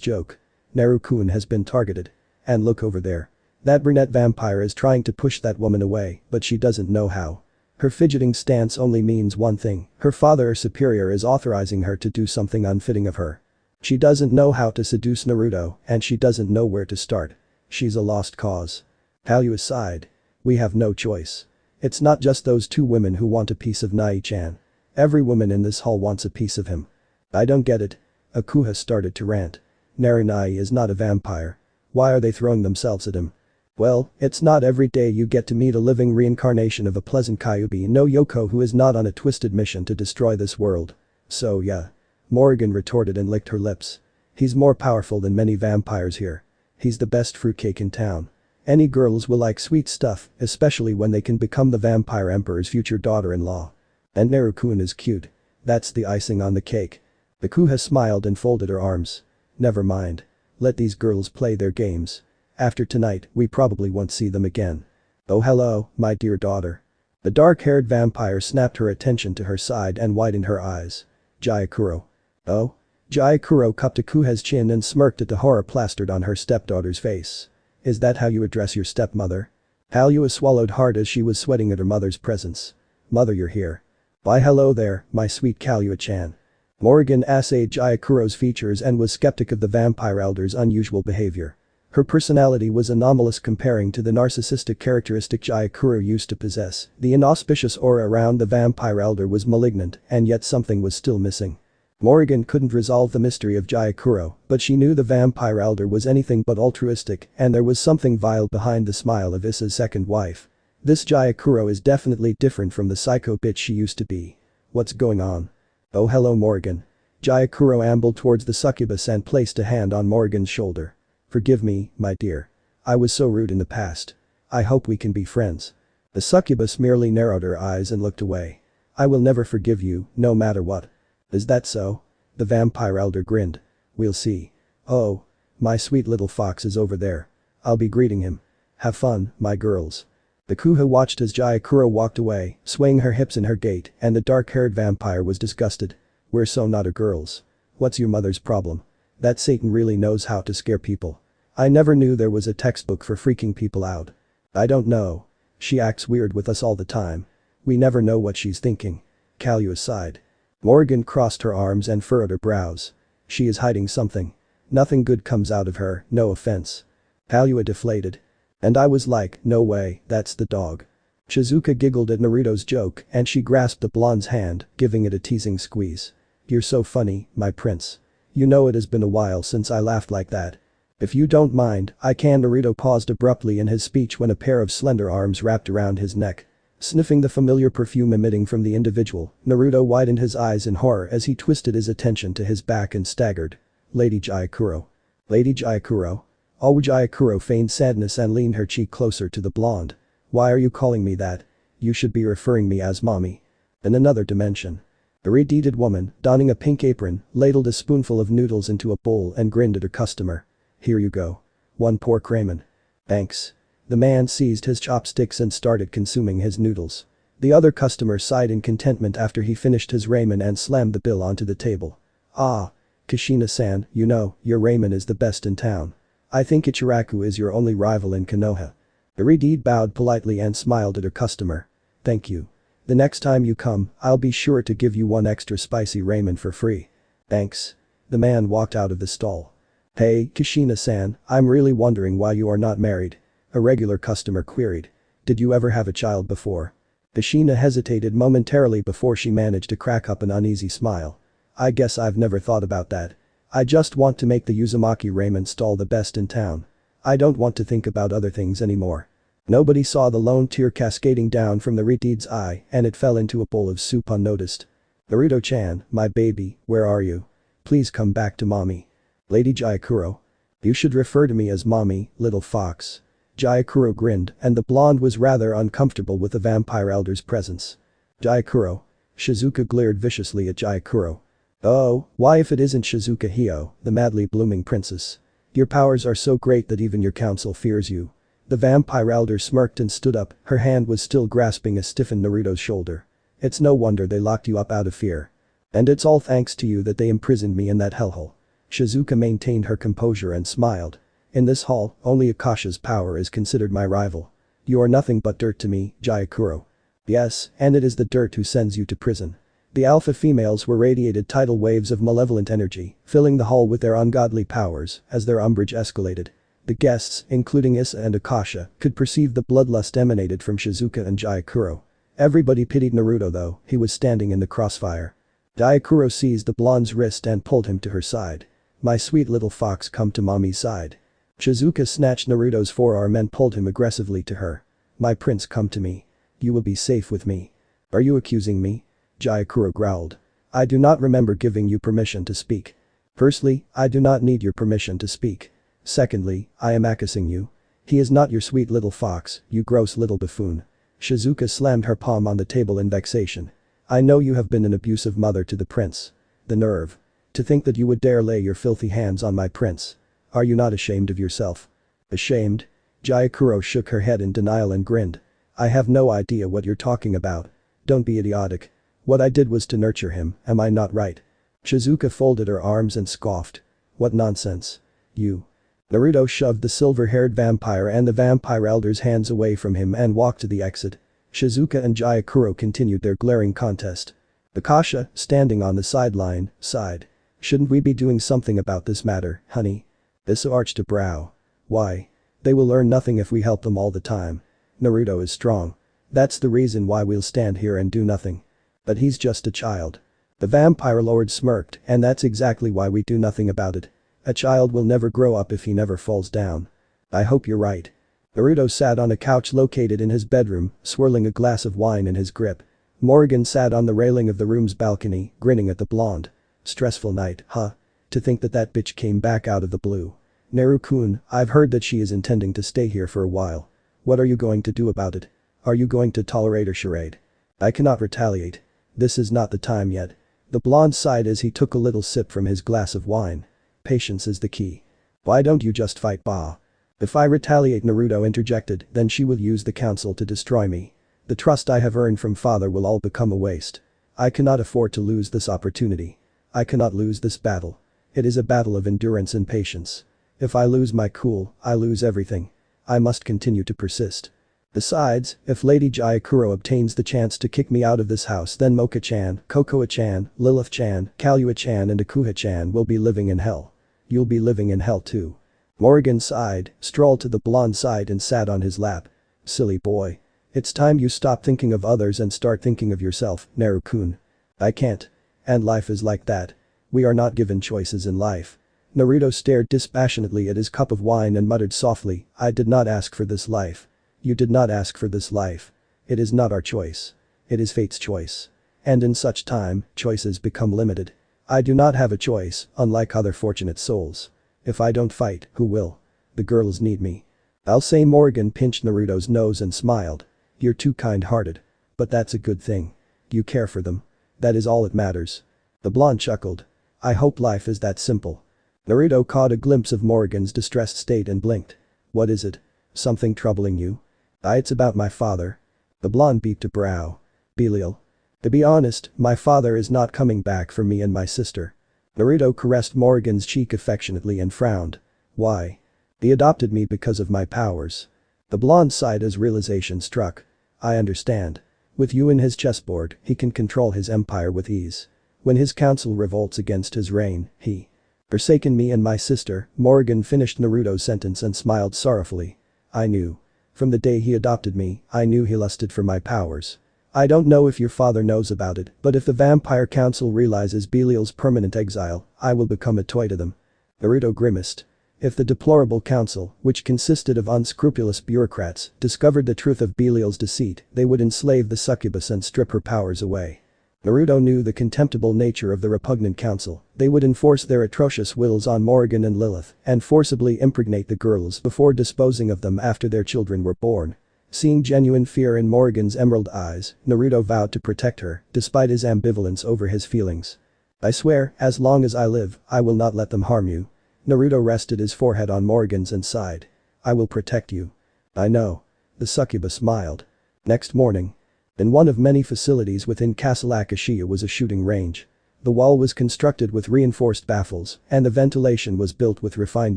joke. Naru-kun has been targeted. And look over there. That brunette vampire is trying to push that woman away, but she doesn't know how. Her fidgeting stance only means one thing. Her father or superior is authorizing her to do something unfitting of her. She doesn't know how to seduce Naruto, and she doesn't know where to start. She's a lost cause. Kalua sighed. We have no choice. It's not just those 2 women who want a piece of Nai-chan. Every woman in this hall wants a piece of him. I don't get it. Akua started to rant. Narinai is not a vampire. Why are they throwing themselves at him? Well, it's not every day you get to meet a living reincarnation of a pleasant Kyubi no Yoko who is not on a twisted mission to destroy this world. So yeah. Morrigan retorted and licked her lips. He's more powerful than many vampires here. He's the best fruitcake in town. Any girls will like sweet stuff, especially when they can become the vampire emperor's future daughter-in-law. And Naru-kun is cute. That's the icing on the cake. Akua smiled and folded her arms. Never mind. Let these girls play their games. After tonight, we probably won't see them again. Oh hello, my dear daughter. The dark-haired vampire snapped her attention to her side and widened her eyes. Jayakuro. Oh? Jayakuro cupped Akua's chin and smirked at the horror plastered on her stepdaughter's face. Is that how you address your stepmother? Kalua swallowed hard as she was sweating at her mother's presence. Mother, you're here. Why hello there, my sweet Kalua-chan. Morrigan assayed Jayakuro's features and was skeptic of the vampire elder's unusual behavior. Her personality was anomalous comparing to the narcissistic characteristic Jayakuro used to possess. The inauspicious aura around the vampire elder was malignant, and yet something was still missing. Morrigan couldn't resolve the mystery of Jayakuro, but she knew the vampire elder was anything but altruistic, and there was something vile behind the smile of Issa's second wife. This Jayakuro is definitely different from the psycho bitch she used to be. What's going on? Oh hello Morrigan. Jayakuro ambled towards the succubus and placed a hand on Morrigan's shoulder. Forgive me, my dear. I was so rude in the past. I hope we can be friends. The succubus merely narrowed her eyes and looked away. I will never forgive you, no matter what. Is that so? The vampire elder grinned. We'll see. Oh. My sweet little fox is over there. I'll be greeting him. Have fun, my girls. The Kuha watched as Jayakuro walked away, swaying her hips in her gait, and the dark-haired vampire was disgusted. We're so not a girls. What's your mother's problem? That Satan really knows how to scare people. I never knew there was a textbook for freaking people out. I don't know. She acts weird with us all the time. We never know what she's thinking. Kalua sighed. Morrigan crossed her arms and furrowed her brows. She is hiding something. Nothing good comes out of her, no offense. Kalua deflated. And I was like, no way, that's the dog. Shizuka giggled at Naruto's joke and she grasped the blonde's hand, giving it a teasing squeeze. You're so funny, my prince. You know it has been a while since I laughed like that. If you don't mind, I can. Naruto paused abruptly in his speech when a pair of slender arms wrapped around his neck. Sniffing the familiar perfume emitting from the individual, Naruto widened his eyes in horror as he twisted his attention to his back and staggered. Lady Jayakuro. Lady Jayakuro? Oh, Jayakuro feigned sadness and leaned her cheek closer to the blonde. Why are you calling me that? You should be referring me as mommy. In another dimension. A red-deeded woman, donning a pink apron, ladled a spoonful of noodles into a bowl and grinned at her customer. Here you go. One pork ramen. Thanks. The man seized his chopsticks and started consuming his noodles. The other customer sighed in contentment after he finished his ramen and slammed the bill onto the table. Ah. Kushina-san, you know, your ramen is the best in town. I think Ichiraku is your only rival in Konoha. Irideed bowed politely and smiled at her customer. Thank you. The next time you come, I'll be sure to give you one extra spicy ramen for free. Thanks. The man walked out of the stall. Hey, Kushina-san, I'm really wondering why you are not married. A regular customer queried. Did you ever have a child before? Kushina hesitated momentarily before she managed to crack up an uneasy smile. I guess I've never thought about that. I just want to make the Uzumaki ramen stall the best in town. I don't want to think about other things anymore. Nobody saw the lone tear cascading down from the Riteed's eye and it fell into a bowl of soup unnoticed. Naruto-chan, my baby, where are you? Please come back to mommy. Lady Jayakuro. You should refer to me as mommy, little fox. Jayakuro grinned and the blonde was rather uncomfortable with the vampire elder's presence. Jayakuro. Shizuka glared viciously at Jayakuro. Oh, why if it isn't Shizuka Hio, the madly blooming princess? Your powers are so great that even your council fears you. The vampire elder smirked and stood up, her hand was still grasping a stiffened Naruto's shoulder. It's no wonder they locked you up out of fear. And it's all thanks to you that they imprisoned me in that hellhole. Shizuka maintained her composure and smiled. In this hall, only Akasha's power is considered my rival. You are nothing but dirt to me, Jayakuro. Yes, and it is the dirt who sends you to prison. The alpha females were radiated tidal waves of malevolent energy, filling the hall with their ungodly powers as their umbrage escalated. The guests, including Issa and Akasha, could perceive the bloodlust emanated from Shizuka and Jayakuro. Everybody pitied Naruto though, he was standing in the crossfire. Jayakuro seized the blonde's wrist and pulled him to her side. My sweet little fox, come to mommy's side. Shizuka snatched Naruto's forearm and pulled him aggressively to her. My prince, come to me. You will be safe with me. Are you accusing me? Jayakuro growled. I do not remember giving you permission to speak. Firstly, I do not need your permission to speak. Secondly, I am accusing you. He is not your sweet little fox, you gross little buffoon. Shizuka slammed her palm on the table in vexation. I know you have been an abusive mother to the prince. The nerve. To think that you would dare lay your filthy hands on my prince. Are you not ashamed of yourself? Ashamed? Jayakuro shook her head in denial and grinned. I have no idea what you're talking about. Don't be idiotic. What I did was to nurture him, am I not right? Shizuka folded her arms and scoffed. What nonsense. You. Naruto shoved the silver-haired vampire and the vampire elder's hands away from him and walked to the exit. Shizuka and Jayakuro continued their glaring contest. Akasha, standing on the sideline, sighed. Shouldn't we be doing something about this matter, honey? Issa arched a brow. Why? They will learn nothing if we help them all the time. Naruto is strong. That's the reason why we'll stand here and do nothing. But he's just a child. The vampire lord smirked, and that's exactly why we do nothing about it. A child will never grow up if he never falls down. I hope you're right. Naruto sat on a couch located in his bedroom, swirling a glass of wine in his grip. Morgan sat on the railing of the room's balcony, grinning at the blonde. Stressful night, huh? To think that that bitch came back out of the blue. Naru-kun, I've heard that she is intending to stay here for a while. What are you going to do about it? Are you going to tolerate her charade? I cannot retaliate. This is not the time yet. The blonde sighed as he took a little sip from his glass of wine. Patience is the key. Why don't you just fight, Ba? If I retaliate, Naruto interjected, then she will use the council to destroy me. The trust I have earned from father will all become a waste. I cannot afford to lose this opportunity. I cannot lose this battle. It is a battle of endurance and patience. If I lose my cool, I lose everything. I must continue to persist. Besides, if Lady Jayakuro obtains the chance to kick me out of this house, then Moka-chan, Kokoa-chan, Lilith-chan, Kalua-chan and Akuha-chan will be living in hell. You'll be living in hell too. Morgan sighed, strolled to the blonde's side and sat on his lap. Silly boy. It's time you stop thinking of others and start thinking of yourself, Naru-kun. I can't. And life is like that. We are not given choices in life. Naruto stared dispassionately at his cup of wine and muttered softly, I did not ask for this life. You did not ask for this life. It is not our choice. It is fate's choice. And in such time, choices become limited. I do not have a choice, unlike other fortunate souls. If I don't fight, who will? The girls need me. I'll say. Morgan pinched Naruto's nose and smiled. You're too kind-hearted. But that's a good thing. You care for them. That is all that matters. The blonde chuckled. I hope life is that simple. Naruto caught a glimpse of Morgan's distressed state and blinked. What is it? Something troubling you? It's about my father. The blonde beeped a brow. Belial. To be honest, my father is not coming back for me and my sister. Naruto caressed Morgan's cheek affectionately and frowned. Why? He adopted me because of my powers. The blonde sighed as realization struck. I understand. With you in his chessboard, he can control his empire with ease. When his council revolts against his reign, he forsaken me and my sister. Morgan finished Naruto's sentence and smiled sorrowfully. I knew. From the day he adopted me, I knew he lusted for my powers. I don't know if your father knows about it, but if the Vampire Council realizes Belial's permanent exile, I will become a toy to them. Naruto grimaced. If the deplorable council, which consisted of unscrupulous bureaucrats, discovered the truth of Belial's deceit, they would enslave the succubus and strip her powers away. Naruto knew the contemptible nature of the repugnant council. They would enforce their atrocious wills on Morgan and Lilith and forcibly impregnate the girls before disposing of them after their children were born. Seeing genuine fear in Morgan's emerald eyes, Naruto vowed to protect her, despite his ambivalence over his feelings. I swear, as long as I live, I will not let them harm you. Naruto rested his forehead on Morgan's and sighed. I will protect you. I know. The succubus smiled. Next morning. In one of many facilities within Castle Akashiya was a shooting range. The wall was constructed with reinforced baffles, and the ventilation was built with refined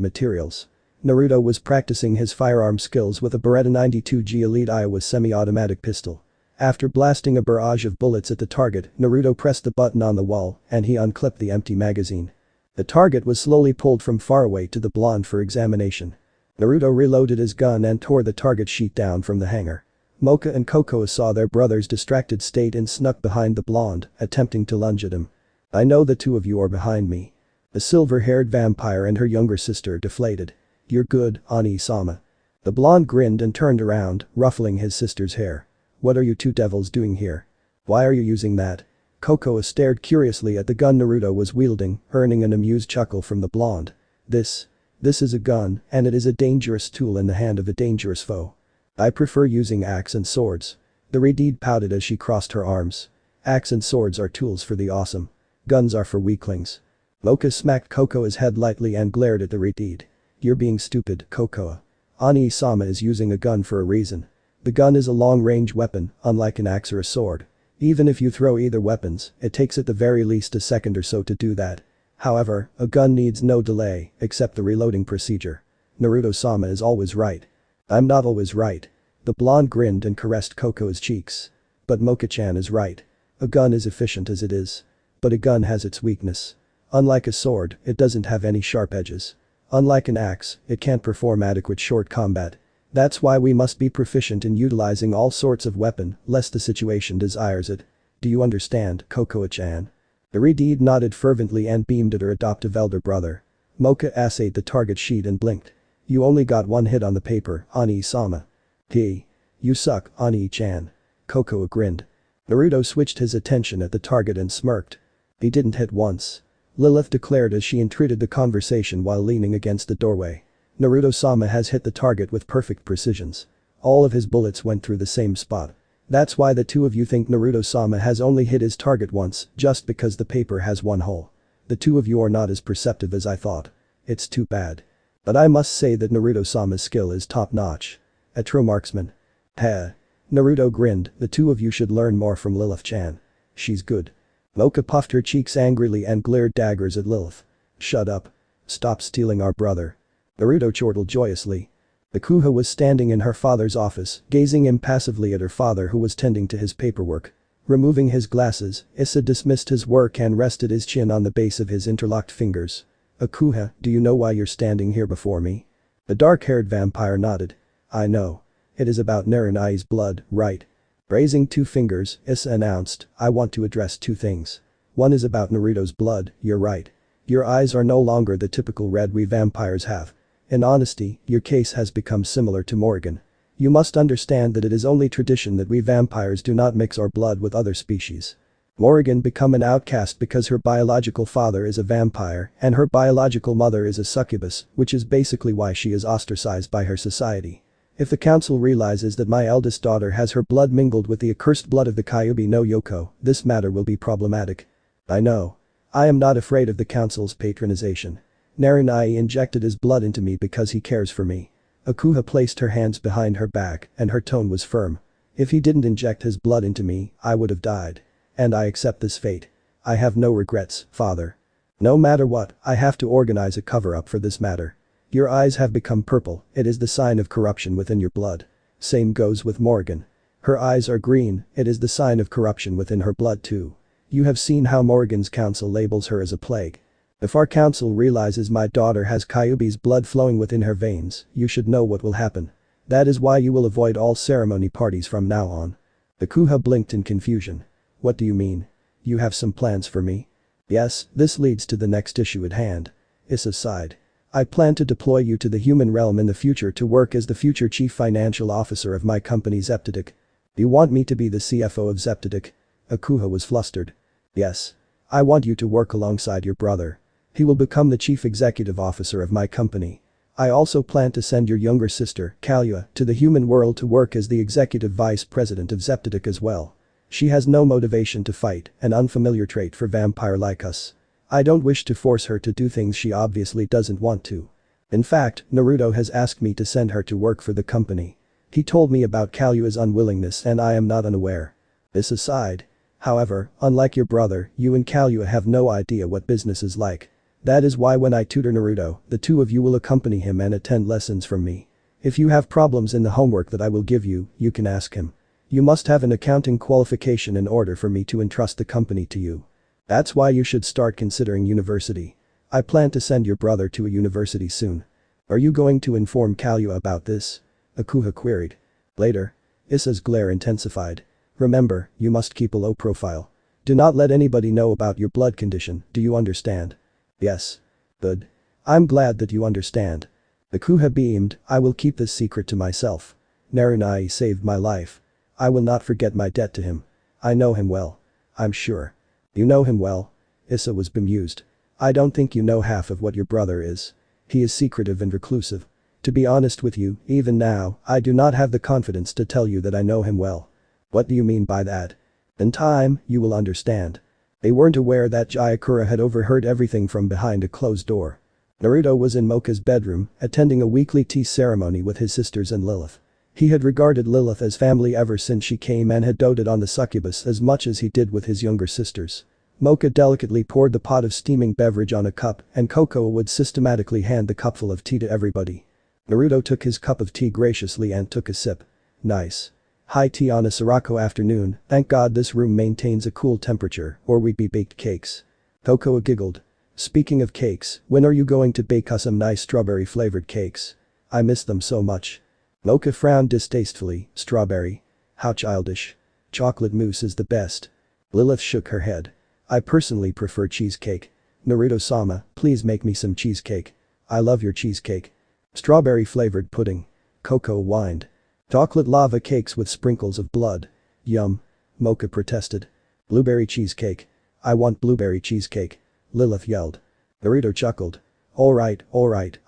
materials. Naruto was practicing his firearm skills with a Beretta 92G Elite Iowa semi-automatic pistol. After blasting a barrage of bullets at the target, Naruto pressed the button on the wall, and he unclipped the empty magazine. The target was slowly pulled from far away to the blonde for examination. Naruto reloaded his gun and tore the target sheet down from the hanger. Moka and Kokoa saw their brother's distracted state and snuck behind the blonde, attempting to lunge at him. I know the two of you are behind me. The silver-haired vampire and her younger sister deflated. You're good, Ani-sama. The blonde grinned and turned around, ruffling his sister's hair. What are you two devils doing here? Why are you using that? Kokoa stared curiously at the gun Naruto was wielding, earning an amused chuckle from the blonde. This is a gun, and it is a dangerous tool in the hand of a dangerous foe. I prefer using axe and swords. The redhead pouted as she crossed her arms. Axe and swords are tools for the awesome. Guns are for weaklings. Moka smacked Kokoa's head lightly and glared at the redhead. You're being stupid, Kokoa. Ani-sama is using a gun for a reason. The gun is a long-range weapon, unlike an axe or a sword. Even if you throw either weapons, it takes at the very least a second or so to do that. However, a gun needs no delay, except the reloading procedure. Naruto-sama is always right. I'm not always right. The blonde grinned and caressed Kokoa's cheeks. But Moka-chan is right. A gun is efficient as it is. But a gun has its weakness. Unlike a sword, it doesn't have any sharp edges. Unlike an axe, it can't perform adequate short combat. That's why we must be proficient in utilizing all sorts of weapon, lest the situation desires it. Do you understand, Kokoa-chan? The Redeed nodded fervently and beamed at her adoptive elder brother. Moka assayed the target sheet and blinked. You only got one hit on the paper, Ani-sama. You suck, Ani-chan. Kokoa grinned. Naruto switched his attention at the target and smirked. He didn't hit once. Lilith declared as she entreated the conversation while leaning against the doorway. Naruto-sama has hit the target with perfect precisions. All of his bullets went through the same spot. That's why the two of you think Naruto-sama has only hit his target once, just because the paper has one hole. The two of you are not as perceptive as I thought. It's too bad. But I must say that Naruto-sama's skill is top-notch. A true marksman. Heh. Naruto grinned, the two of you should learn more from Lilith-chan. She's good. Moka puffed her cheeks angrily and glared daggers at Lilith. Shut up. Stop stealing our brother. Naruto chortled joyously. Akua was standing in her father's office, gazing impassively at her father who was tending to his paperwork. Removing his glasses, Issa dismissed his work and rested his chin on the base of his interlocked fingers. Akua, do you know why you're standing here before me? The dark-haired vampire nodded. I know. It is about Naruto's blood, right? Raising two fingers, Issa announced, I want to address two things. One is about Naruto's blood, you're right. Your eyes are no longer the typical red we vampires have. In honesty, your case has become similar to Morrigan. You must understand that it is only tradition that we vampires do not mix our blood with other species. Morrigan become an outcast because her biological father is a vampire and her biological mother is a succubus, which is basically why she is ostracized by her society. If the council realizes that my eldest daughter has her blood mingled with the accursed blood of the Kyubi no Yoko, this matter will be problematic. I know. I am not afraid of the council's patronization. Naruto injected his blood into me because he cares for me. Akua placed her hands behind her back and her tone was firm. If he didn't inject his blood into me, I would have died. And I accept this fate. I have no regrets, father. No matter what, I have to organize a cover-up for this matter. Your eyes have become purple, it is the sign of corruption within your blood. Same goes with Morrigan. Her eyes are green, it is the sign of corruption within her blood too. You have seen how Morrigan's council labels her as a plague. If our council realizes my daughter has Kyubi's blood flowing within her veins, you should know what will happen. That is why you will avoid all ceremony parties from now on. Akua blinked in confusion. What do you mean? You have some plans for me? Yes, this leads to the next issue at hand. Issa sighed. I plan to deploy you to the human realm in the future to work as the future chief financial officer of my company Zeptedic. Do you want me to be the CFO of Zeptedic? Akua was flustered. Yes. I want you to work alongside your brother. He will become the chief executive officer of my company. I also plan to send your younger sister, Kalua, to the human world to work as the executive vice president of Zeptedic as well. She has no motivation to fight, an unfamiliar trait for vampire like us. I don't wish to force her to do things she obviously doesn't want to. In fact, Naruto has asked me to send her to work for the company. He told me about Kalua's unwillingness and I am not unaware. This aside. However, unlike your brother, you and Kalua have no idea what business is like. That is why when I tutor Naruto, the two of you will accompany him and attend lessons from me. If you have problems in the homework that I will give you, you can ask him. You must have an accounting qualification in order for me to entrust the company to you. That's why you should start considering university. I plan to send your brother to a university soon. Are you going to inform Kalua about this? Akua queried. Later. Issa's glare intensified. Remember, you must keep a low profile. Do not let anybody know about your blood condition, do you understand? Yes. Good. I'm glad that you understand. Akua beamed, I will keep this secret to myself. Naruto saved my life. I will not forget my debt to him. I know him well. I'm sure. You know him well? Issa was bemused. I don't think you know half of what your brother is. He is secretive and reclusive. To be honest with you, even now, I do not have the confidence to tell you that I know him well. What do you mean by that? In time, you will understand. They weren't aware that Jayakura had overheard everything from behind a closed door. Naruto was in Moka's bedroom, attending a weekly tea ceremony with his sisters and Lilith. He had regarded Lilith as family ever since she came and had doted on the succubus as much as he did with his younger sisters. Moka delicately poured the pot of steaming beverage on a cup and Cocoa would systematically hand the cupful of tea to everybody. Naruto took his cup of tea graciously and took a sip. Nice. High tea on a Sirocco afternoon, thank God this room maintains a cool temperature or we'd be baked cakes. Cocoa giggled. Speaking of cakes, when are you going to bake us some nice strawberry flavored cakes? I miss them so much. Moka frowned distastefully, strawberry? How childish. Chocolate mousse is the best. Lilith shook her head. I personally prefer cheesecake. Naruto-sama, please make me some cheesecake. I love your cheesecake. Strawberry flavored pudding. Cocoa whined. Chocolate lava cakes with sprinkles of blood. Yum. Moka protested. Blueberry cheesecake. I want blueberry cheesecake. Lilith yelled. Naruto chuckled. Alright,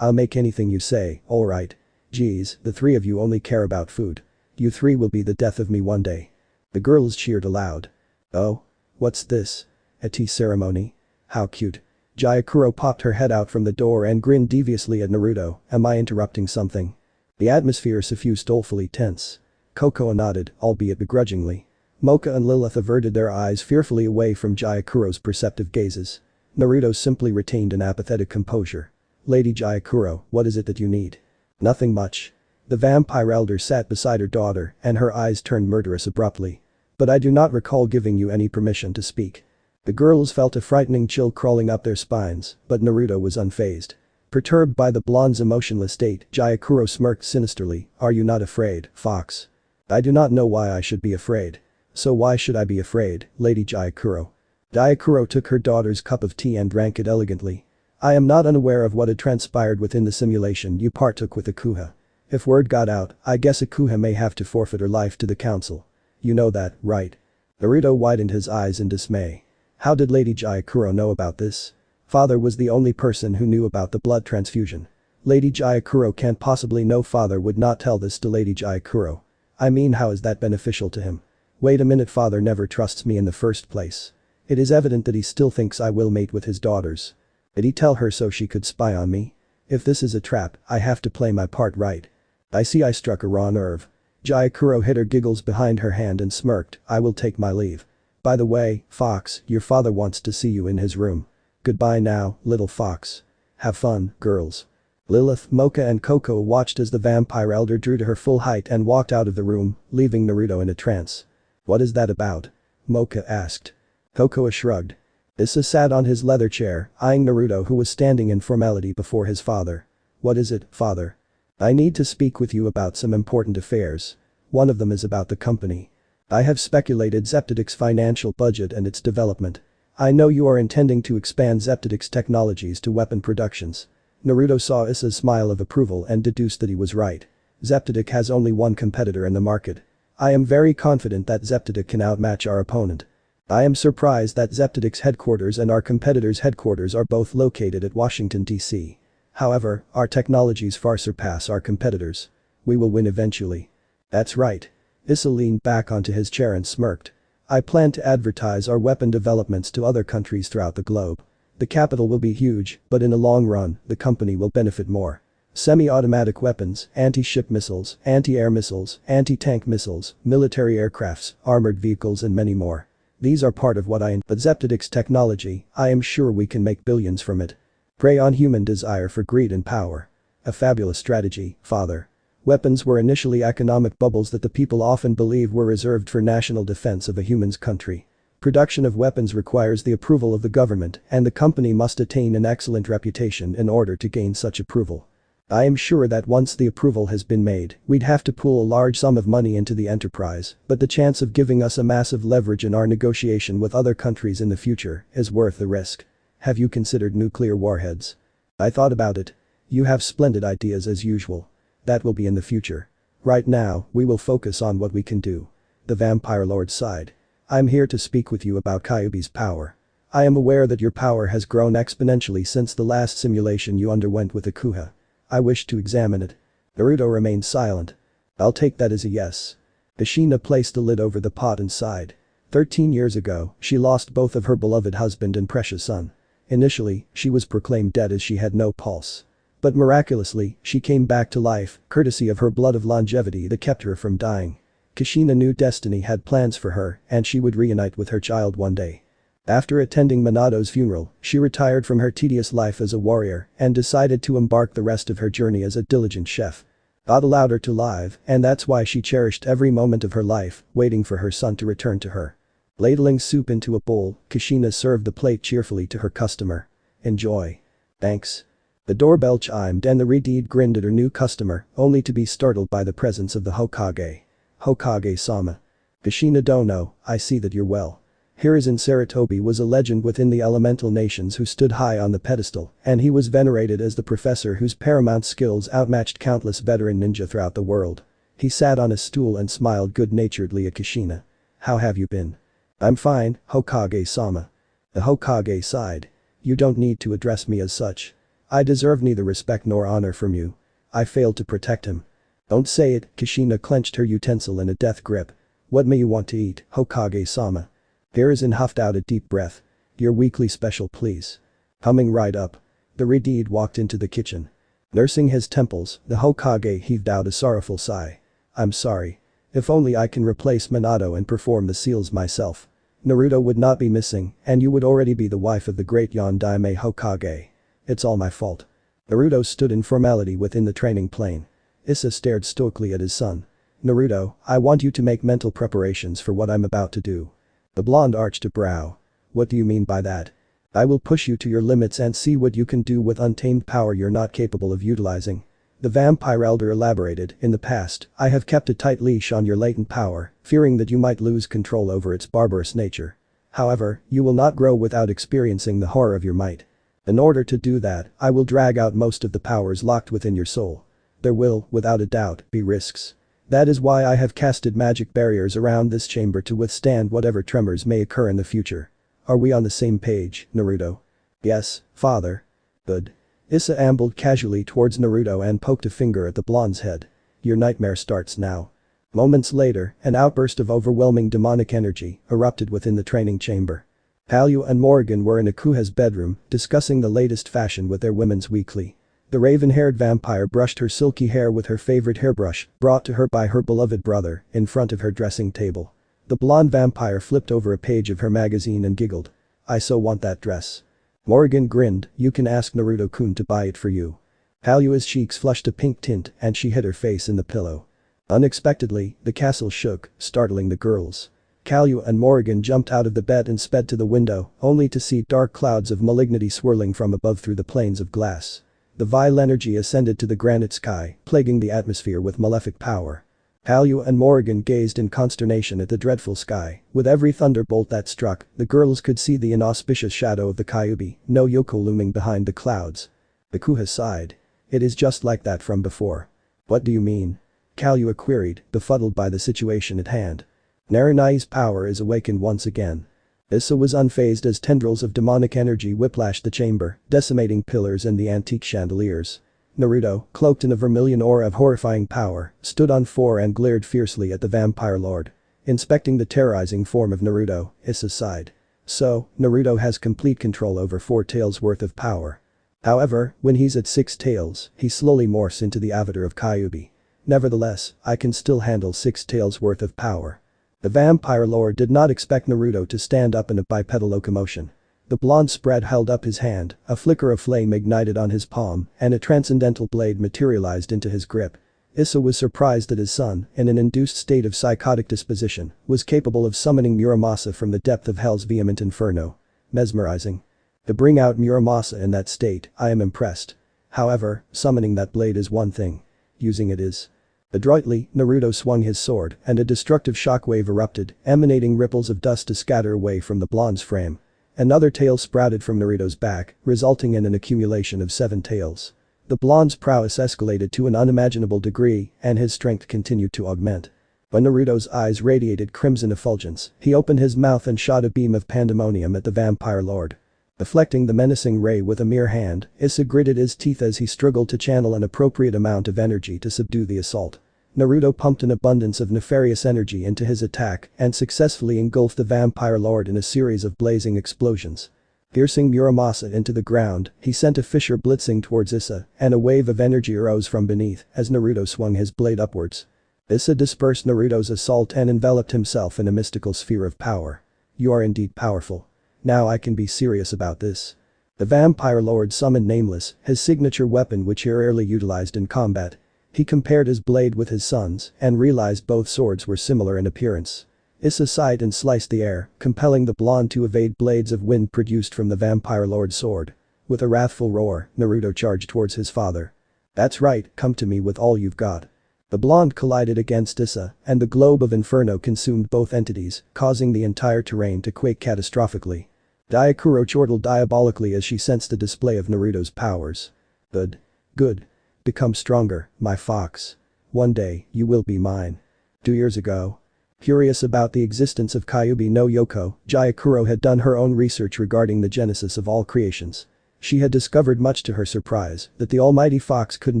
I'll make anything you say, alright. Geez, the three of you only care about food. You three will be the death of me one day. The girls cheered aloud. Oh? What's this? A tea ceremony? How cute. Gyakuro popped her head out from the door and grinned deviously at Naruto, am I interrupting something? The atmosphere suffused dolefully tense. Cocoa nodded, albeit begrudgingly. Moka and Lilith averted their eyes fearfully away from Gyakuro's perceptive gazes. Naruto simply retained an apathetic composure. Lady Gyakuro, what is it that you need? Nothing much. The vampire elder sat beside her daughter and her eyes turned murderous abruptly. But I do not recall giving you any permission to speak. The girls felt a frightening chill crawling up their spines, but Naruto was unfazed. Perturbed by the blonde's emotionless state, Gyakuro smirked sinisterly, are you not afraid, Fox? I do not know why I should be afraid. So why should I be afraid, Lady Gyakuro? Gyakuro took her daughter's cup of tea and drank it elegantly. I am not unaware of what had transpired within the simulation you partook with Akuha. If word got out, I guess Akuha may have to forfeit her life to the council. You know that, right? Naruto widened his eyes in dismay. How did Lady Gyakuro know about this? Father was the only person who knew about the blood transfusion. Lady Gyakuro can't possibly know father would not tell this to Lady Gyakuro. I mean, how is that beneficial to him? Wait a minute, father never trusts me in the first place. It is evident that he still thinks I will mate with his daughters. Did he tell her so she could spy on me? If this is a trap, I have to play my part right. I see I struck a raw nerve. Gyakuro hid her giggles behind her hand and smirked, I will take my leave. By the way, Fox, your father wants to see you in his room. Goodbye now, little fox. Have fun, girls. Lilith, Moka and Cocoa watched as the vampire elder drew to her full height and walked out of the room, leaving Naruto in a trance. What is that about? Moka asked. Cocoa shrugged. Issa sat on his leather chair, eyeing Naruto who was standing in formality before his father. What is it, father? I need to speak with you about some important affairs. One of them is about the company. I have speculated Zeptidic's financial budget and its development. I know you are intending to expand Zeptidic's technologies to weapon productions. Naruto saw Issa's smile of approval and deduced that he was right. Zeptidic has only one competitor in the market. I am very confident that Zeptidic can outmatch our opponent. I am surprised that Zeptidic's headquarters and our competitor's headquarters are both located at Washington, D.C. However, our technologies far surpass our competitors. We will win eventually. That's right. Issa leaned back onto his chair and smirked. I plan to advertise our weapon developments to other countries throughout the globe. The capital will be huge, but in the long run, the company will benefit more. Semi-automatic weapons, anti-ship missiles, anti-air missiles, anti-tank missiles, military aircrafts, armored vehicles and many more. These are part of what but Zeptidic's technology, I am sure we can make billions from it. Prey on human desire for greed and power. A fabulous strategy, father. Weapons were initially economic bubbles that the people often believe were reserved for national defense of a human's country. Production of weapons requires the approval of the government and the company must attain an excellent reputation in order to gain such approval. I am sure that once the approval has been made, we'd have to pool a large sum of money into the enterprise, but the chance of giving us a massive leverage in our negotiation with other countries in the future is worth the risk. Have you considered nuclear warheads? I thought about it. You have splendid ideas as usual. That will be in the future. Right now, we will focus on what we can do. The vampire lord sighed. I'm here to speak with you about Kyubi's power. I am aware that your power has grown exponentially since the last simulation you underwent with Akuha. I wish to examine it. Naruto remained silent. I'll take that as a yes. Kushina placed the lid over the pot and sighed. 13 years ago, she lost both of her beloved husband and precious son. Initially, she was proclaimed dead as she had no pulse. But miraculously, she came back to life, courtesy of her blood of longevity that kept her from dying. Kushina knew destiny had plans for her and she would reunite with her child one day. After attending Minato's funeral, she retired from her tedious life as a warrior and decided to embark the rest of her journey as a diligent chef. God allowed her to live, and that's why she cherished every moment of her life, waiting for her son to return to her. Ladling soup into a bowl, Kushina served the plate cheerfully to her customer. Enjoy. Thanks. The doorbell chimed and the Redeed grinned at her new customer, only to be startled by the presence of the Hokage. Hokage-sama. Kushina dono, I see that you're well. Hiruzen Sarutobi was a legend within the elemental nations who stood high on the pedestal, and he was venerated as the professor whose paramount skills outmatched countless veteran ninja throughout the world. He sat on a stool and smiled good-naturedly at Kushina. How have you been? I'm fine, Hokage-sama. The Hokage sighed. You don't need to address me as such. I deserve neither respect nor honor from you. I failed to protect him. Don't say it, Kushina clenched her utensil in a death grip. What may you want to eat, Hokage-sama? Hiruzen huffed out a deep breath. Your weekly special please. Coming right up. The Redeed walked into the kitchen. Nursing his temples, the Hokage heaved out a sorrowful sigh. I'm sorry. If only I can replace Minato and perform the seals myself. Naruto would not be missing, and you would already be the wife of the great Yondaime Hokage. It's all my fault. Naruto stood in formality within the training plane. Issa stared stoically at his son. Naruto, I want you to make mental preparations for what I'm about to do. The blonde arched a brow. What do you mean by that? I will push you to your limits and see what you can do with untamed power you're not capable of utilizing. The vampire elder elaborated, in the past, I have kept a tight leash on your latent power, fearing that you might lose control over its barbarous nature. However, you will not grow without experiencing the horror of your might. In order to do that, I will drag out most of the powers locked within your soul. There will, without a doubt, be risks. That is why I have casted magic barriers around this chamber to withstand whatever tremors may occur in the future. Are we on the same page, Naruto? Yes, father. Good. Issa ambled casually towards Naruto and poked a finger at the blonde's head. Your nightmare starts now. Moments later, an outburst of overwhelming demonic energy erupted within the training chamber. Palyu and Morrigan were in Akua's bedroom, discussing the latest fashion with their women's weekly. The raven-haired vampire brushed her silky hair with her favorite hairbrush, brought to her by her beloved brother, in front of her dressing table. The blonde vampire flipped over a page of her magazine and giggled. I so want that dress. Morrigan grinned, you can ask Naruto-kun to buy it for you. Palyu's cheeks flushed a pink tint and she hid her face in the pillow. Unexpectedly, the castle shook, startling the girls. Kalyu and Morrigan jumped out of the bed and sped to the window, only to see dark clouds of malignity swirling from above through the planes of glass. The vile energy ascended to the granite sky, plaguing the atmosphere with malefic power. Palyu and Morrigan gazed in consternation at the dreadful sky. With every thunderbolt that struck, the girls could see the inauspicious shadow of the Kyubi, no Yoko looming behind the clouds. Akua sighed. It is just like that from before. What do you mean? Kalyu queried, befuddled by the situation at hand. Naranai's power is awakened once again. Issa was unfazed as tendrils of demonic energy whiplashed the chamber, decimating pillars and the antique chandeliers. Naruto, cloaked in a vermilion aura of horrifying power, stood on four and glared fiercely at the vampire lord. Inspecting the terrorizing form of Naruto, Issa sighed. So, Naruto has complete control over 4 tails worth of power. However, when he's at 6 tails, he slowly morphs into the avatar of Kyubi. Nevertheless, I can still handle 6 tails worth of power. The vampire lord did not expect Naruto to stand up in a bipedal locomotion. The blonde spread held up his hand, a flicker of flame ignited on his palm, and a transcendental blade materialized into his grip. Issa was surprised that his son, in an induced state of psychotic disposition, was capable of summoning Muramasa from the depth of hell's vehement inferno. Mesmerizing. To bring out Muramasa in that state, I am impressed. However, summoning that blade is one thing. Using it is. Adroitly, Naruto swung his sword, and a destructive shockwave erupted, emanating ripples of dust to scatter away from the blonde's frame. Another tail sprouted from Naruto's back, resulting in an accumulation of 7 tails. The blonde's prowess escalated to an unimaginable degree, and his strength continued to augment. When Naruto's eyes radiated crimson effulgence, he opened his mouth and shot a beam of pandemonium at the vampire lord. Deflecting the menacing ray with a mere hand, Issa gritted his teeth as he struggled to channel an appropriate amount of energy to subdue the assault. Naruto pumped an abundance of nefarious energy into his attack and successfully engulfed the vampire lord in a series of blazing explosions. Piercing Muramasa into the ground, he sent a fissure blitzing towards Issa, and a wave of energy arose from beneath as Naruto swung his blade upwards. Issa dispersed Naruto's assault and enveloped himself in a mystical sphere of power. You are indeed powerful. Now I can be serious about this. The vampire lord summoned Nameless, his signature weapon which he rarely utilized in combat. He compared his blade with his son's and realized both swords were similar in appearance. Issa sighed and sliced the air, compelling the blonde to evade blades of wind produced from the vampire lord's sword. With a wrathful roar, Naruto charged towards his father. "That's right, come to me with all you've got." The blonde collided against Issa, and the globe of inferno consumed both entities, causing the entire terrain to quake catastrophically. Gyakuro chortled diabolically as she sensed the display of Naruto's powers. Good. Good. Become stronger, my fox. One day, you will be mine. 2 years ago. Curious about the existence of Kyubi no Yoko, Gyakuro had done her own research regarding the genesis of all creations. She had discovered, much to her surprise, that the almighty fox couldn't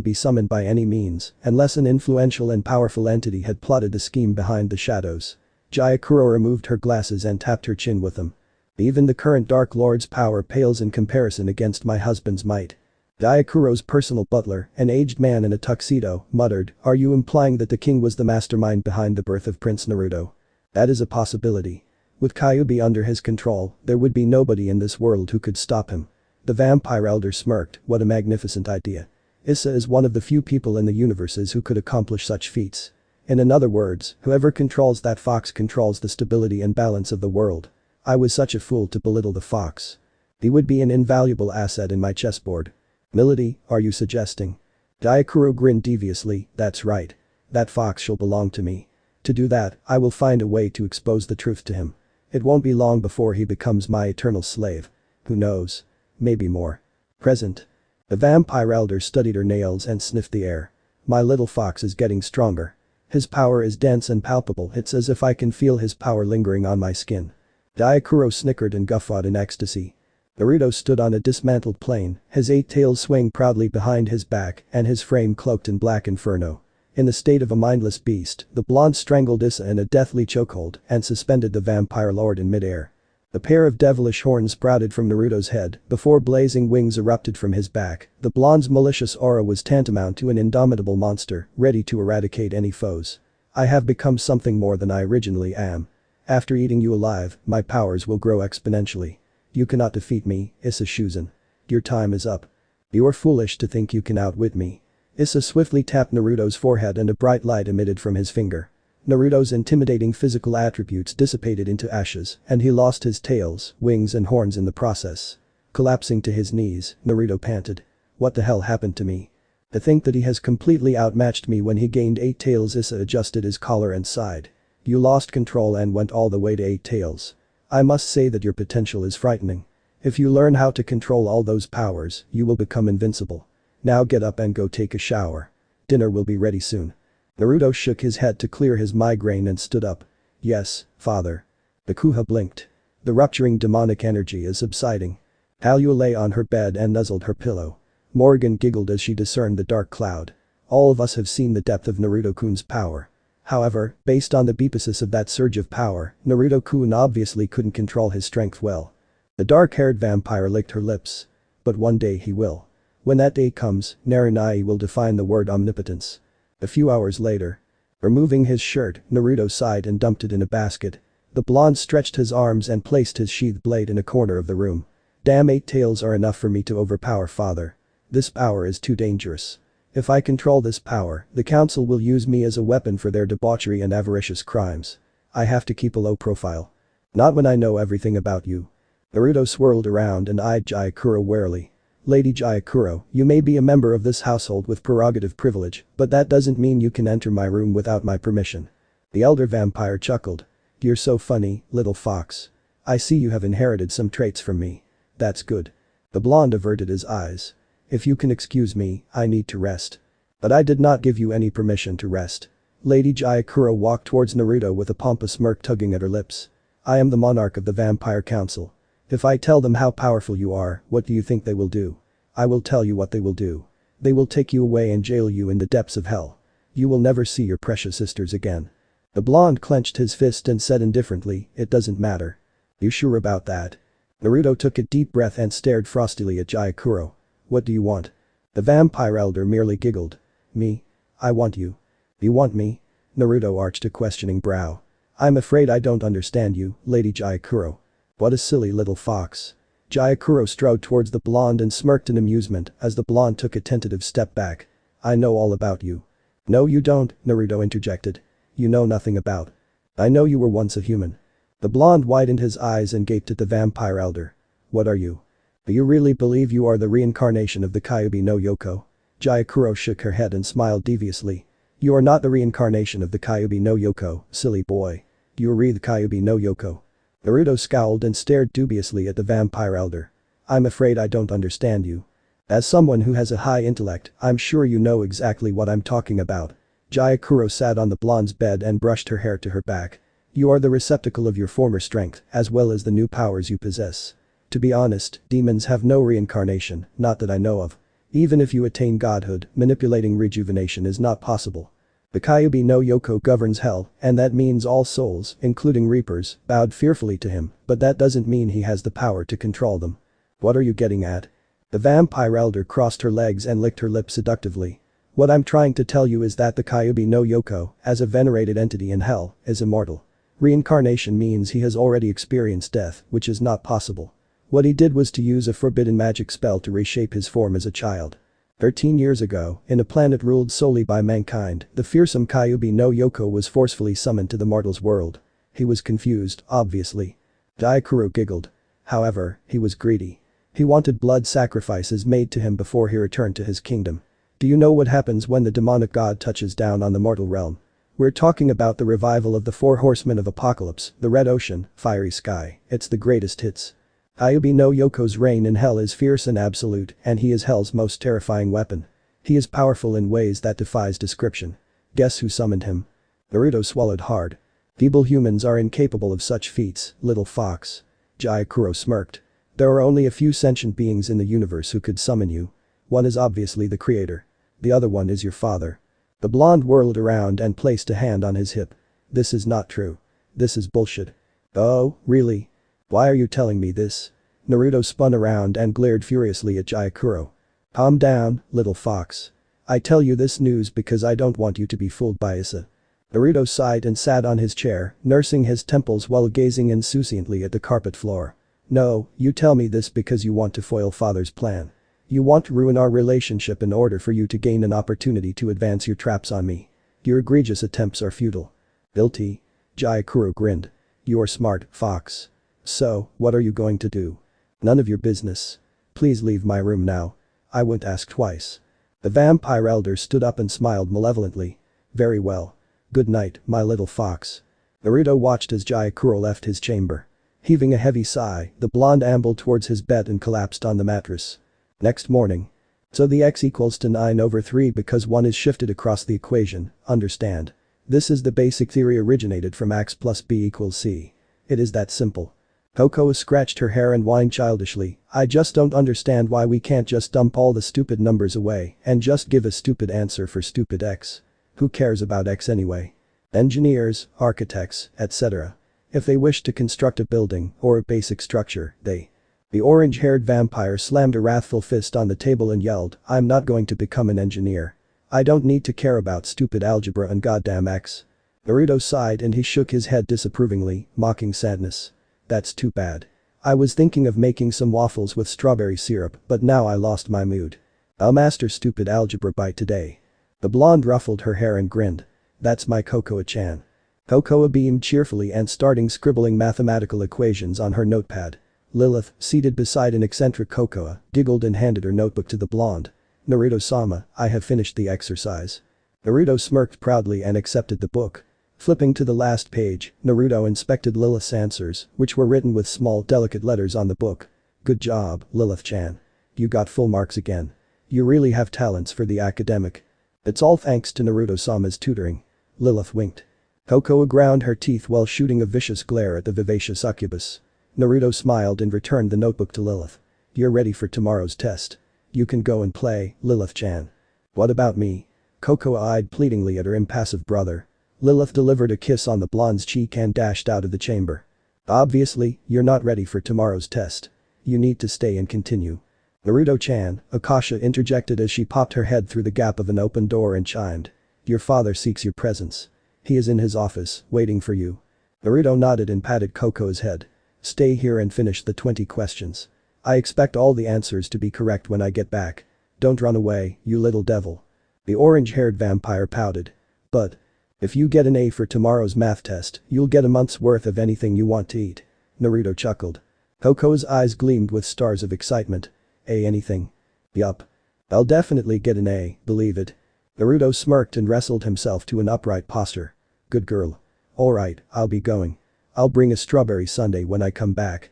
be summoned by any means unless an influential and powerful entity had plotted a scheme behind the shadows. Gyakuro removed her glasses and tapped her chin with them. "Even the current Dark Lord's power pales in comparison against my husband's might." Gyakuro's personal butler, an aged man in a tuxedo, muttered, "Are you implying that the king was the mastermind behind the birth of Prince Naruto?" "That is a possibility. With Kyubi under his control, there would be nobody in this world who could stop him." The vampire elder smirked, "What a magnificent idea. Issa is one of the few people in the universes who could accomplish such feats. In other words, whoever controls that fox controls the stability and balance of the world. I was such a fool to belittle the fox. He would be an invaluable asset in my chessboard." "Milady, are you suggesting?" Gyakuro grinned deviously, "That's right. That fox shall belong to me. To do that, I will find a way to expose the truth to him. It won't be long before he becomes my eternal slave. Who knows? Maybe more. Present." The vampire elder studied her nails and sniffed the air. "My little fox is getting stronger. His power is dense and palpable, it's as if I can feel his power lingering on my skin." Gyakuro snickered and guffawed in ecstasy. Naruto stood on a dismantled plane, his 8 tails swaying proudly behind his back and his frame cloaked in black inferno. In the state of a mindless beast, the blonde strangled Issa in a deathly chokehold and suspended the vampire lord in midair. A pair of devilish horns sprouted from Naruto's head before blazing wings erupted from his back. The blonde's malicious aura was tantamount to an indomitable monster, ready to eradicate any foes. "I have become something more than I originally am. After eating you alive, my powers will grow exponentially. You cannot defeat me, Issa Shuzen. Your time is up. You are foolish to think you can outwit me." Issa swiftly tapped Naruto's forehead and a bright light emitted from his finger. Naruto's intimidating physical attributes dissipated into ashes and he lost his tails, wings and horns in the process. Collapsing to his knees, Naruto panted. "What the hell happened to me? To think that he has completely outmatched me when he gained 8 tails." Issa adjusted his collar and sighed. "You lost control and went all the way to 8 tails. I must say that your potential is frightening. If you learn how to control all those powers, you will become invincible. Now get up and go take a shower. Dinner will be ready soon." Naruto shook his head to clear his migraine and stood up. "Yes, father." The Kuha blinked. The rupturing demonic energy is subsiding. Halua lay on her bed and nuzzled her pillow. Morgan giggled as she discerned the dark cloud. "All of us have seen the depth of Naruto-kun's power. However, based on the basis of that surge of power, Naruto-kun obviously couldn't control his strength well." The dark-haired vampire licked her lips. "But one day he will. When that day comes, Narunai will define the word omnipotence." A few hours later. Removing his shirt, Naruto sighed and dumped it in a basket. The blonde stretched his arms and placed his sheathed blade in a corner of the room. "Damn, 8 tails are enough for me to overpower father. This power is too dangerous. If I control this power, the council will use me as a weapon for their debauchery and avaricious crimes. I have to keep a low profile. Not when I know everything about you." Naruto swirled around and eyed Gyakuro warily. "Lady Gyakuro, you may be a member of this household with prerogative privilege, but that doesn't mean you can enter my room without my permission." The elder vampire chuckled. "You're so funny, little fox. I see you have inherited some traits from me. That's good." The blonde averted his eyes. "If you can excuse me, I need to rest." "But I did not give you any permission to rest." Lady Gyakuro walked towards Naruto with a pompous smirk tugging at her lips. "I am the monarch of the Vampire Council. If I tell them how powerful you are, what do you think they will do? I will tell you what they will do. They will take you away and jail you in the depths of hell. You will never see your precious sisters again." The blonde clenched his fist and said indifferently, "It doesn't matter." "You sure about that?" Naruto took a deep breath and stared frostily at Gyakuro. "What do you want?" The vampire elder merely giggled. "Me? I want you." "You want me?" Naruto arched a questioning brow. "I'm afraid I don't understand you, Lady Gyakuro." "What a silly little fox." Gyakuro strode towards the blonde and smirked in amusement as the blonde took a tentative step back. "I know all about you. No you don't, Naruto interjected. You know nothing about. I know you were once a human. The blonde widened his eyes and gaped at the vampire elder. What are you? Do you really believe you are the reincarnation of the Kyubi no Yoko? Gyakuro shook her head and smiled deviously. You are not the reincarnation of the Kyubi no Yoko, silly boy. You are the Kyubi no Yoko. Naruto scowled and stared dubiously at the vampire elder. I'm afraid I don't understand you. As someone who has a high intellect, I'm sure you know exactly what I'm talking about. Gyakuro sat on the blonde's bed and brushed her hair to her back. You are the receptacle of your former strength, as well as the new powers you possess. To be honest, demons have no reincarnation, not that I know of. Even if you attain godhood, manipulating rejuvenation is not possible. The Kyubi no Yoko governs hell, and that means all souls, including reapers, bowed fearfully to him, but that doesn't mean he has the power to control them. What are you getting at? The vampire elder crossed her legs and licked her lips seductively. What I'm trying to tell you is that the Kyubi no Yoko, as a venerated entity in hell, is immortal. Reincarnation means he has already experienced death, which is not possible. What he did was to use a forbidden magic spell to reshape his form as a child. 13 years ago, in a planet ruled solely by mankind, the fearsome Kyubi no Yoko was forcefully summoned to the mortal's world. He was confused, obviously. Gyakuro giggled. However, he was greedy. He wanted blood sacrifices made to him before he returned to his kingdom. Do you know what happens when the demonic god touches down on the mortal realm? We're talking about the revival of the four horsemen of apocalypse, the red ocean, fiery sky, it's the greatest hits. Kyubi no Yoko's reign in hell is fierce and absolute, and he is hell's most terrifying weapon. He is powerful in ways that defies description. Guess who summoned him? Naruto swallowed hard. Feeble humans are incapable of such feats, little fox. Gyakuro smirked. There are only a few sentient beings in the universe who could summon you. One is obviously the creator. The other one is your father. The blonde whirled around and placed a hand on his hip. This is not true. This is bullshit. Oh, really? Why are you telling me this? Naruto spun around and glared furiously at Gyakuro. Calm down, little fox. I tell you this news because I don't want you to be fooled by Issa. Naruto sighed and sat on his chair, nursing his temples while gazing insouciantly at the carpet floor. No, you tell me this because you want to foil father's plan. You want to ruin our relationship in order for you to gain an opportunity to advance your traps on me. Your egregious attempts are futile. Guilty? Gyakuro grinned. You're smart, fox. So, what are you going to do? None of your business. Please leave my room now. I won't ask twice. The vampire elder stood up and smiled malevolently. Very well. Good night, my little fox. Naruto watched as Gyakuro left his chamber. Heaving a heavy sigh, the blonde ambled towards his bed and collapsed on the mattress. Next morning. So the x equals to 9/3 because 1 is shifted across the equation, understand? This is the basic theory originated from x plus b equals c. It is that simple. Coco scratched her hair and whined childishly, I just don't understand why we can't just dump all the stupid numbers away and just give a stupid answer for stupid x. Who cares about x anyway? Engineers, architects, etc. If they wish to construct a building or a basic structure, they. The orange-haired vampire slammed a wrathful fist on the table and yelled, I'm not going to become an engineer. I don't need to care about stupid algebra and goddamn x. Naruto sighed and he shook his head disapprovingly, mocking sadness. That's too bad. I was thinking of making some waffles with strawberry syrup, but now I lost my mood. I'll master stupid algebra by today. The blonde ruffled her hair and grinned. That's my Cocoa-chan. Cocoa beamed cheerfully and starting scribbling mathematical equations on her notepad. Lilith, seated beside an eccentric Cocoa, giggled and handed her notebook to the blonde. Naruto-sama, I have finished the exercise. Naruto smirked proudly and accepted the book. Flipping to the last page, Naruto inspected Lilith's answers, which were written with small delicate letters on the book. Good job, Lilith-chan. You got full marks again. You really have talents for the academic. It's all thanks to Naruto-sama's tutoring. Lilith winked. Cocoa ground her teeth while shooting a vicious glare at the vivacious succubus. Naruto smiled and returned the notebook to Lilith. You're ready for tomorrow's test. You can go and play, Lilith-chan. What about me? Cocoa eyed pleadingly at her impassive brother. Lilith delivered a kiss on the blonde's cheek and dashed out of the chamber. Obviously, you're not ready for tomorrow's test. You need to stay and continue. Naruto-chan, Akasha interjected as she popped her head through the gap of an open door and chimed. Your father seeks your presence. He is in his office, waiting for you. Naruto nodded and patted Coco's head. Stay here and finish the 20 questions. I expect all the answers to be correct when I get back. Don't run away, you little devil. The orange-haired vampire pouted. But. If you get an A for tomorrow's math test, you'll get a month's worth of anything you want to eat. Naruto chuckled. Koko's eyes gleamed with stars of excitement. Anything? Yup. I'll definitely get an A, believe it. Naruto smirked and wrestled himself to an upright posture. Good girl. Alright, I'll be going. I'll bring a strawberry sundae when I come back.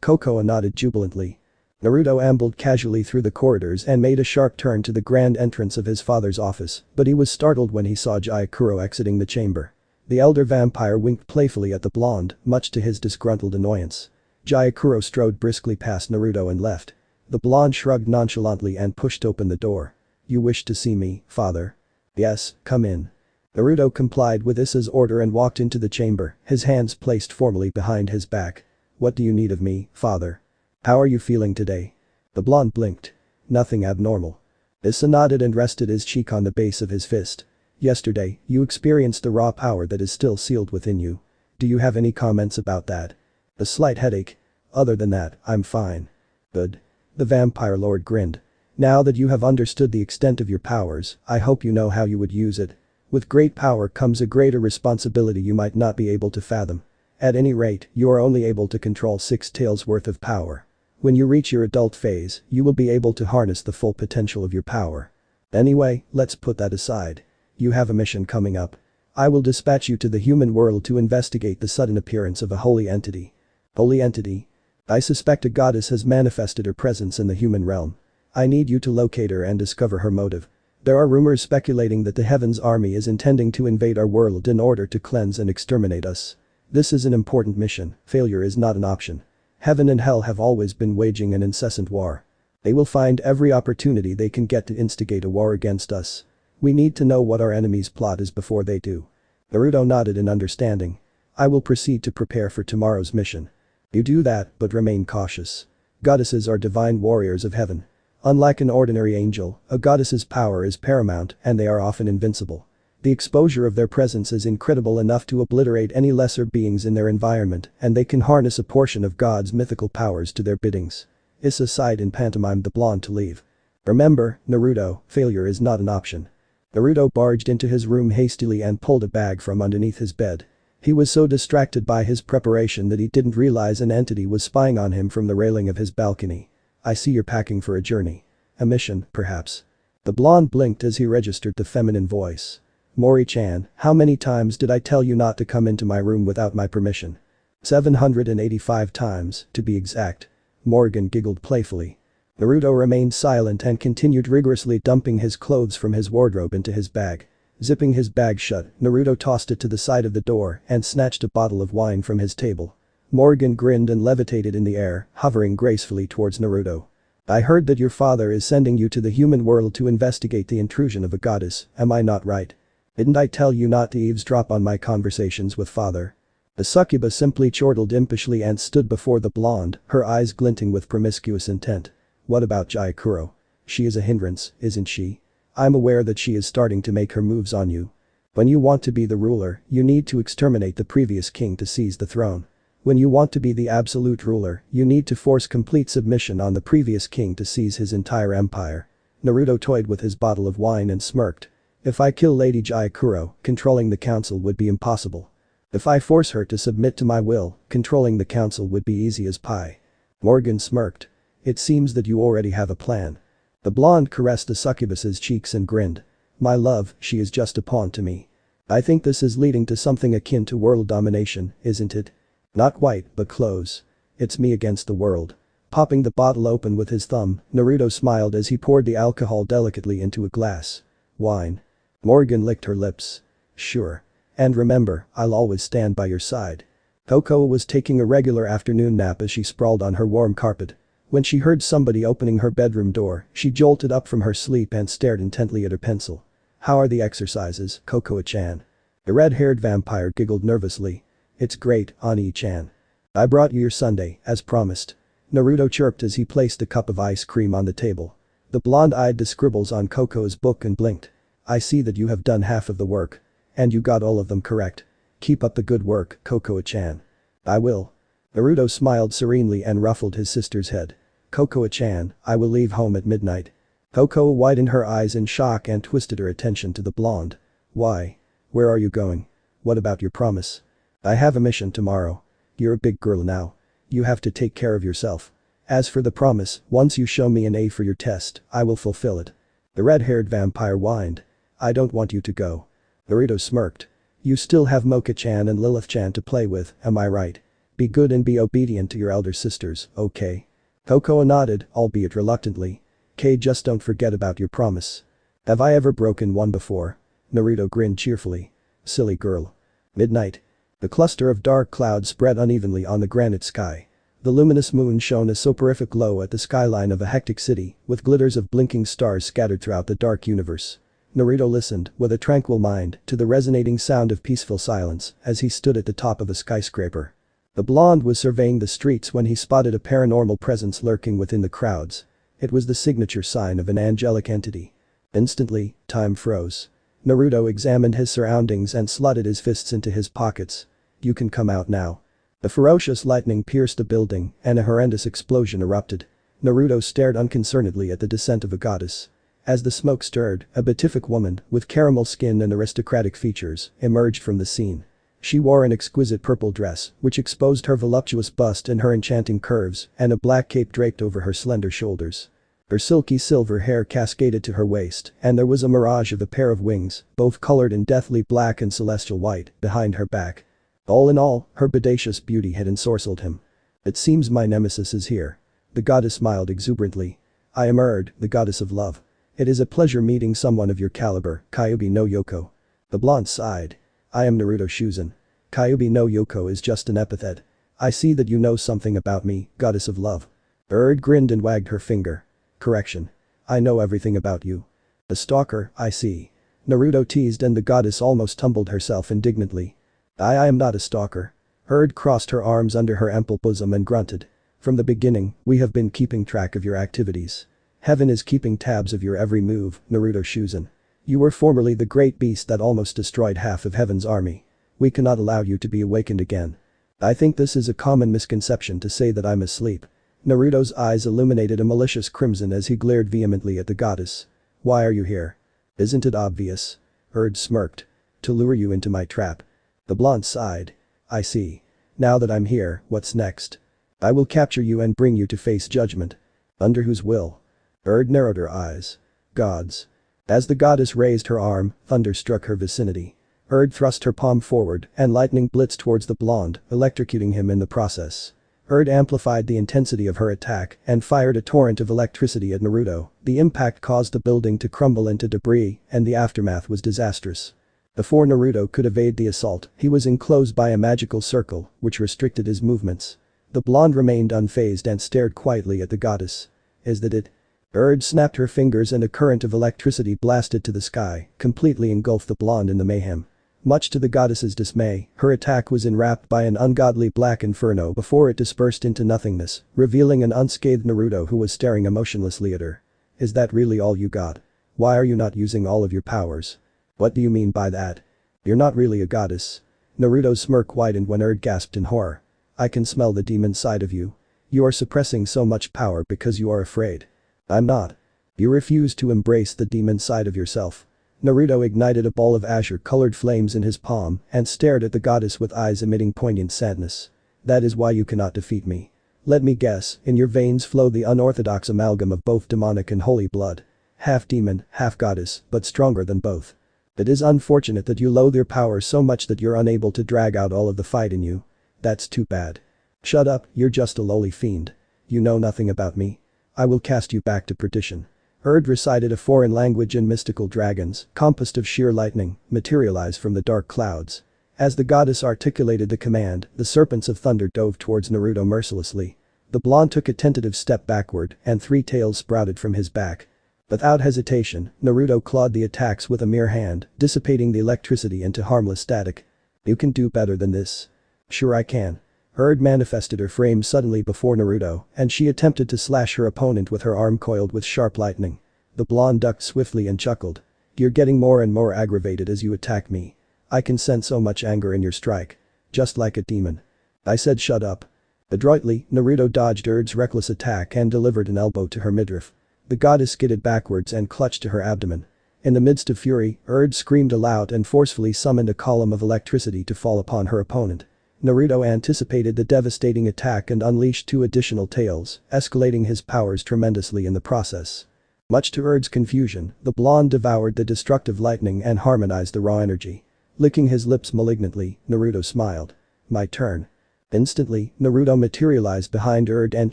Koko nodded jubilantly. Naruto ambled casually through the corridors and made a sharp turn to the grand entrance of his father's office, but he was startled when he saw Gyokuro exiting the chamber. The elder vampire winked playfully at the blonde, much to his disgruntled annoyance. Gyokuro strode briskly past Naruto and left. The blonde shrugged nonchalantly and pushed open the door. You wish to see me, father? Yes, come in. Naruto complied with Issa's order and walked into the chamber, his hands placed formally behind his back. What do you need of me, father? How are you feeling today? The blonde blinked. Nothing abnormal. Issa nodded and rested his cheek on the base of his fist. Yesterday, you experienced the raw power that is still sealed within you. Do you have any comments about that? A slight headache. Other than that, I'm fine. Good. The vampire lord grinned. Now that you have understood the extent of your powers, I hope you know how you would use it. With great power comes a greater responsibility you might not be able to fathom. At any rate, you are only able to control 6 taels worth of power. When you reach your adult phase, you will be able to harness the full potential of your power. Anyway, let's put that aside. You have a mission coming up. I will dispatch you to the human world to investigate the sudden appearance of a holy entity. Holy entity? I suspect a goddess has manifested her presence in the human realm. I need you to locate her and discover her motive. There are rumors speculating that the Heaven's army is intending to invade our world in order to cleanse and exterminate us. This is an important mission, failure is not an option. Heaven and hell have always been waging an incessant war. They will find every opportunity they can get to instigate a war against us. We need to know what our enemy's plot is before they do. Naruto nodded in understanding. I will proceed to prepare for tomorrow's mission. You do that, but remain cautious. Goddesses are divine warriors of heaven. Unlike an ordinary angel, a goddess's power is paramount and they are often invincible. The exposure of their presence is incredible enough to obliterate any lesser beings in their environment, and they can harness a portion of God's mythical powers to their biddings. Issa sighed and pantomimed the blonde to leave. Remember, Naruto, failure is not an option. Naruto barged into his room hastily and pulled a bag from underneath his bed. He was so distracted by his preparation that he didn't realize an entity was spying on him from the railing of his balcony. I see you're packing for a journey. A mission, perhaps. The blonde blinked as he registered the feminine voice. Mori-chan, how many times did I tell you not to come into my room without my permission? 785 times, to be exact. Morgan giggled playfully. Naruto remained silent and continued rigorously dumping his clothes from his wardrobe into his bag. Zipping his bag shut, Naruto tossed it to the side of the door and snatched a bottle of wine from his table. Morgan grinned and levitated in the air, hovering gracefully towards Naruto. I heard that your father is sending you to the human world to investigate the intrusion of a goddess, am I not right? Didn't I tell you not to eavesdrop on my conversations with father? The succubus simply chortled impishly and stood before the blonde, her eyes glinting with promiscuous intent. What about Gyokuro? She is a hindrance, isn't she? I'm aware that she is starting to make her moves on you. When you want to be the ruler, you need to exterminate the previous king to seize the throne. When you want to be the absolute ruler, you need to force complete submission on the previous king to seize his entire empire. Naruto toyed with his bottle of wine and smirked. If I kill Lady Gyokuro, controlling the council would be impossible. If I force her to submit to my will, controlling the council would be easy as pie. Morgan smirked. It seems that you already have a plan. The blonde caressed the succubus's cheeks and grinned. My love, she is just a pawn to me. I think this is leading to something akin to world domination, isn't it? Not quite, but close. It's me against the world. Popping the bottle open with his thumb, Naruto smiled as he poured the alcohol delicately into a glass. Wine. Morgan licked her lips. Sure. And remember, I'll always stand by your side. Koko was taking a regular afternoon nap as she sprawled on her warm carpet. When she heard somebody opening her bedroom door, she jolted up from her sleep and stared intently at her pencil. How are the exercises, Koko-chan? The red-haired vampire giggled nervously. It's great, Ani-chan. I brought you your sundae, as promised. Naruto chirped as he placed a cup of ice cream on the table. The blonde eyed the scribbles on Koko's book and blinked. I see that you have done half of the work. And you got all of them correct. Keep up the good work, Koko-chan. I will. Naruto smiled serenely and ruffled his sister's head. Koko-chan, I will leave home at midnight. Houkaru widened her eyes in shock and twisted her attention to the blonde. Why? Where are you going? What about your promise? I have a mission tomorrow. You're a big girl now. You have to take care of yourself. As for the promise, once you show me an A for your test, I will fulfill it. The red-haired vampire whined. I don't want you to go. Naruto smirked. You still have Moka-chan and Lilith-chan to play with, am I right? Be good and be obedient to your elder sisters, okay? Houkaru nodded, albeit reluctantly. Just don't forget about your promise. Have I ever broken one before? Naruto grinned cheerfully. Silly girl. Midnight. The cluster of dark clouds spread unevenly on the granite sky. The luminous moon shone a soporific glow at the skyline of a hectic city, with glitters of blinking stars scattered throughout the dark universe. Naruto listened, with a tranquil mind, to the resonating sound of peaceful silence as he stood at the top of a skyscraper. The blonde was surveying the streets when he spotted a paranormal presence lurking within the crowds. It was the signature sign of an angelic entity. Instantly, time froze. Naruto examined his surroundings and slotted his fists into his pockets. You can come out now. The ferocious lightning pierced the building and a horrendous explosion erupted. Naruto stared unconcernedly at the descent of a goddess. As the smoke stirred, a beatific woman, with caramel skin and aristocratic features, emerged from the scene. She wore an exquisite purple dress, which exposed her voluptuous bust and her enchanting curves, and a black cape draped over her slender shoulders. Her silky silver hair cascaded to her waist, and there was a mirage of a pair of wings, both colored in deathly black and celestial white, behind her back. All in all, her bodacious beauty had ensorcelled him. It seems my nemesis is here. The goddess smiled exuberantly. I am Erd, the goddess of love. It is a pleasure meeting someone of your caliber, Kyubi no Yoko. The blonde sighed. I am Naruto Shuzen. Kyubi no Yoko is just an epithet. I see that you know something about me, goddess of love. Erd grinned and wagged her finger. Correction. I know everything about you. A stalker, I see. Naruto teased and the goddess almost tumbled herself indignantly. I am not a stalker. Erd crossed her arms under her ample bosom and grunted. From the beginning, we have been keeping track of your activities. Heaven is keeping tabs of your every move, Naruto Shuzen. You were formerly the great beast that almost destroyed half of Heaven's army. We cannot allow you to be awakened again. I think this is a common misconception to say that I'm asleep. Naruto's eyes illuminated a malicious crimson as he glared vehemently at the goddess. Why are you here? Isn't it obvious? Erd smirked. To lure you into my trap. The blonde sighed. I see. Now that I'm here, what's next? I will capture you and bring you to face judgment. Under whose will? Erd narrowed her eyes. Gods. As the goddess raised her arm, thunder struck her vicinity. Erd thrust her palm forward and lightning blitzed towards the blonde, electrocuting him in the process. Erd amplified the intensity of her attack and fired a torrent of electricity at Naruto. The impact caused the building to crumble into debris and the aftermath was disastrous. Before Naruto could evade the assault, he was enclosed by a magical circle, which restricted his movements. The blonde remained unfazed and stared quietly at the goddess. Is that it? Erd snapped her fingers and a current of electricity blasted to the sky, completely engulfed the blonde in the mayhem. Much to the goddess's dismay, her attack was enwrapped by an ungodly black inferno before it dispersed into nothingness, revealing an unscathed Naruto who was staring emotionlessly at her. Is that really all you got? Why are you not using all of your powers? What do you mean by that? You're not really a goddess. Naruto's smirk widened when Erd gasped in horror. I can smell the demon side of you. You are suppressing so much power because you are afraid. I'm not. You refuse to embrace the demon side of yourself. Naruto ignited a ball of azure-colored flames in his palm and stared at the goddess with eyes emitting poignant sadness. That is why you cannot defeat me. Let me guess, in your veins flow the unorthodox amalgam of both demonic and holy blood. Half demon, half goddess, but stronger than both. It is unfortunate that you loathe your power so much that you're unable to drag out all of the fight in you. That's too bad. Shut up, you're just a lowly fiend. You know nothing about me. I will cast you back to perdition. Erd recited a foreign language and mystical dragons, composed of sheer lightning, materialized from the dark clouds. As the goddess articulated the command, the serpents of thunder dove towards Naruto mercilessly. The blonde took a tentative step backward and 3 tails sprouted from his back. Without hesitation, Naruto clawed the attacks with a mere hand, dissipating the electricity into harmless static. You can do better than this. Sure I can. Erd manifested her frame suddenly before Naruto, and she attempted to slash her opponent with her arm coiled with sharp lightning. The blonde ducked swiftly and chuckled. You're getting more and more aggravated as you attack me. I can sense so much anger in your strike. Just like a demon. I said shut up. Adroitly, Naruto dodged Erd's reckless attack and delivered an elbow to her midriff. The goddess skidded backwards and clutched to her abdomen. In the midst of fury, Urd screamed aloud and forcefully summoned a column of electricity to fall upon her opponent. Naruto anticipated the devastating attack and unleashed 2 additional tails, escalating his powers tremendously in the process. Much to Urd's confusion, the blonde devoured the destructive lightning and harmonized the raw energy. Licking his lips malignantly, Naruto smiled. My turn. Instantly, Naruto materialized behind Urd and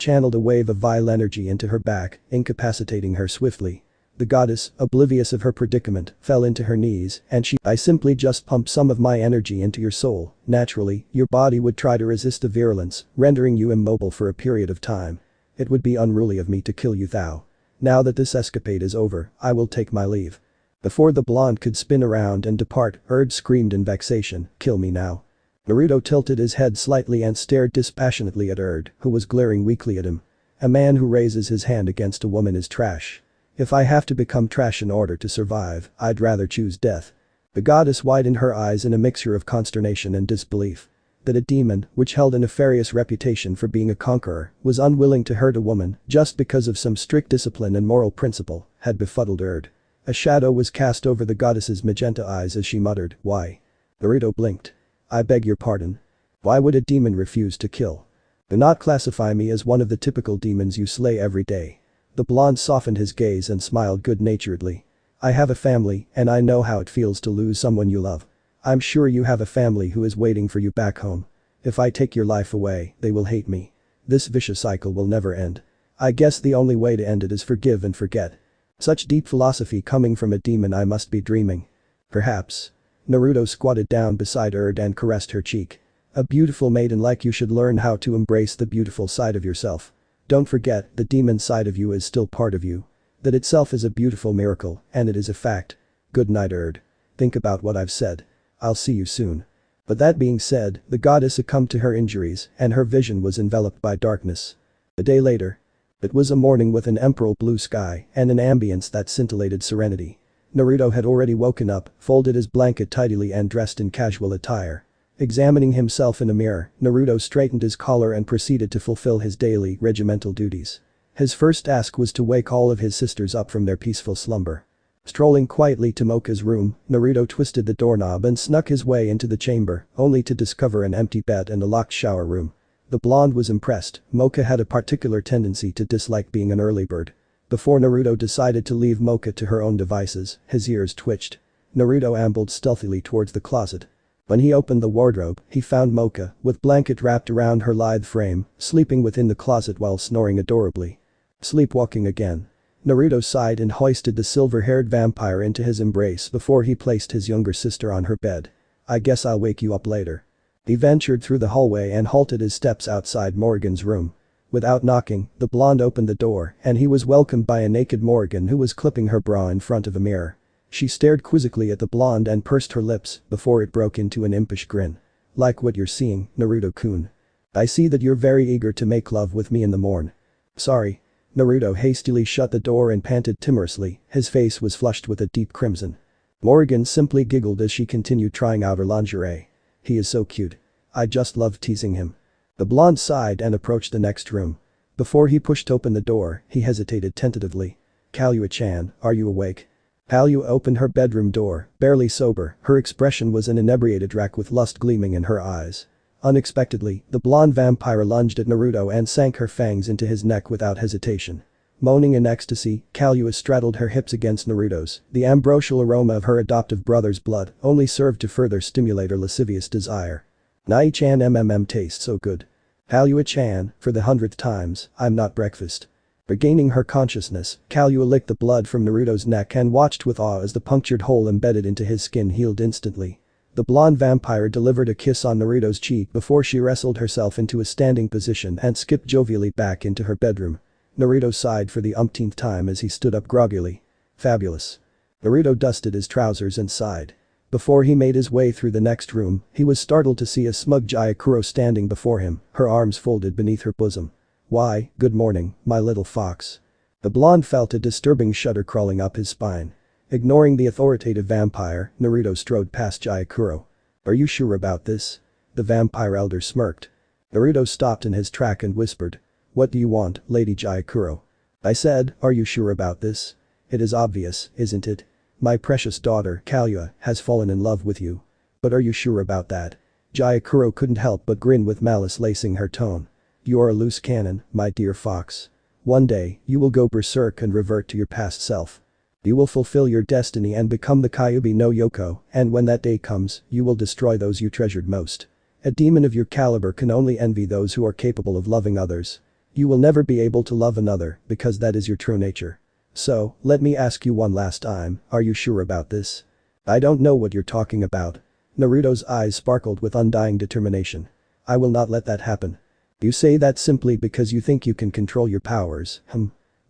channeled a wave of vile energy into her back, incapacitating her swiftly. The goddess, oblivious of her predicament, fell into her knees and I simply just pumped some of my energy into your soul. Naturally, your body would try to resist the virulence, rendering you immobile for a period of time. It would be unruly of me to kill you thou. Now that this escapade is over, I will take my leave. Before the blonde could spin around and depart, Urd screamed in vexation, kill me now. Naruto tilted his head slightly and stared dispassionately at Urd, who was glaring weakly at him. A man who raises his hand against a woman is trash. If I have to become trash in order to survive, I'd rather choose death. The goddess widened her eyes in a mixture of consternation and disbelief. That a demon, which held a nefarious reputation for being a conqueror, was unwilling to hurt a woman just because of some strict discipline and moral principle, had befuddled Urd. A shadow was cast over the goddess's magenta eyes as she muttered, why? Naruto blinked. I beg your pardon. Why would a demon refuse to kill? Do not classify me as one of the typical demons you slay every day. The blonde softened his gaze and smiled good-naturedly. I have a family and I know how it feels to lose someone you love. I'm sure you have a family who is waiting for you back home. If I take your life away, they will hate me. This vicious cycle will never end. I guess the only way to end it is forgive and forget. Such deep philosophy coming from a demon, I must be dreaming. Perhaps. Naruto squatted down beside Urd and caressed her cheek. A beautiful maiden like you should learn how to embrace the beautiful side of yourself. Don't forget, the demon side of you is still part of you. That itself is a beautiful miracle, and it is a fact. Good night, Urd. Think about what I've said. I'll see you soon. But that being said, the goddess succumbed to her injuries and her vision was enveloped by darkness. A day later. It was a morning with an emerald blue sky and an ambience that scintillated serenity. Naruto had already woken up, folded his blanket tidily and dressed in casual attire. Examining himself in a mirror, Naruto straightened his collar and proceeded to fulfill his daily regimental duties. His first task was to wake all of his sisters up from their peaceful slumber. Strolling quietly to Moka's room, Naruto twisted the doorknob and snuck his way into the chamber, only to discover an empty bed and a locked shower room. The blonde was impressed. Moka had a particular tendency to dislike being an early bird. Before Naruto decided to leave Moka to her own devices, his ears twitched. Naruto ambled stealthily towards the closet. When he opened the wardrobe, he found Moka, with blanket wrapped around her lithe frame, sleeping within the closet while snoring adorably. Sleepwalking again. Naruto sighed and hoisted the silver-haired vampire into his embrace before he placed his younger sister on her bed. I guess I'll wake you up later. He ventured through the hallway and halted his steps outside Morrigan's room. Without knocking, the blonde opened the door and he was welcomed by a naked Morrigan who was clipping her bra in front of a mirror. She stared quizzically at the blonde and pursed her lips before it broke into an impish grin. Like what you're seeing, Naruto-kun. I see that you're very eager to make love with me in the morn. Sorry. Naruto hastily shut the door and panted timorously, his face was flushed with a deep crimson. Morrigan simply giggled as she continued trying out her lingerie. He is so cute. I just love teasing him. The blonde sighed and approached the next room. Before he pushed open the door, he hesitated tentatively. Kaluya-chan, are you awake? Kaluya opened her bedroom door, barely sober, her expression was an inebriated wreck with lust gleaming in her eyes. Unexpectedly, the blonde vampire lunged at Naruto and sank her fangs into his neck without hesitation. Moaning in ecstasy, Kaluya straddled her hips against Naruto's. The ambrosial aroma of her adoptive brother's blood only served to further stimulate her lascivious desire. Nai-chan tastes so good. Kaluya-chan, for the 100th times, I'm not breakfast. Regaining her consciousness, Kaluya licked the blood from Naruto's neck and watched with awe as the punctured hole embedded into his skin healed instantly. The blonde vampire delivered a kiss on Naruto's cheek before she wrestled herself into a standing position and skipped jovially back into her bedroom. Naruto sighed for the umpteenth time as he stood up groggily. Fabulous. Naruto dusted his trousers and sighed. Before he made his way through the next room, he was startled to see a smug Gyakuro standing before him, her arms folded beneath her bosom. Why, good morning, my little fox. The blonde felt a disturbing shudder crawling up his spine. Ignoring the authoritative vampire, Naruto strode past Gyakuro. Are you sure about this? The vampire elder smirked. Naruto stopped in his track and whispered. What do you want, Lady Gyakuro? I said, are you sure about this? It is obvious, isn't it? My precious daughter, Kalua, has fallen in love with you. But are you sure about that? Jayakuro couldn't help but grin with malice lacing her tone. You're a loose cannon, my dear fox. One day, you will go berserk and revert to your past self. You will fulfill your destiny and become the Kyubi no Yoko, and when that day comes, you will destroy those you treasured most. A demon of your caliber can only envy those who are capable of loving others. You will never be able to love another, because that is your true nature. So, let me ask you one last time, are you sure about this? I don't know what you're talking about. Naruto's eyes sparkled with undying determination. I will not let that happen. You say that simply because you think you can control your powers,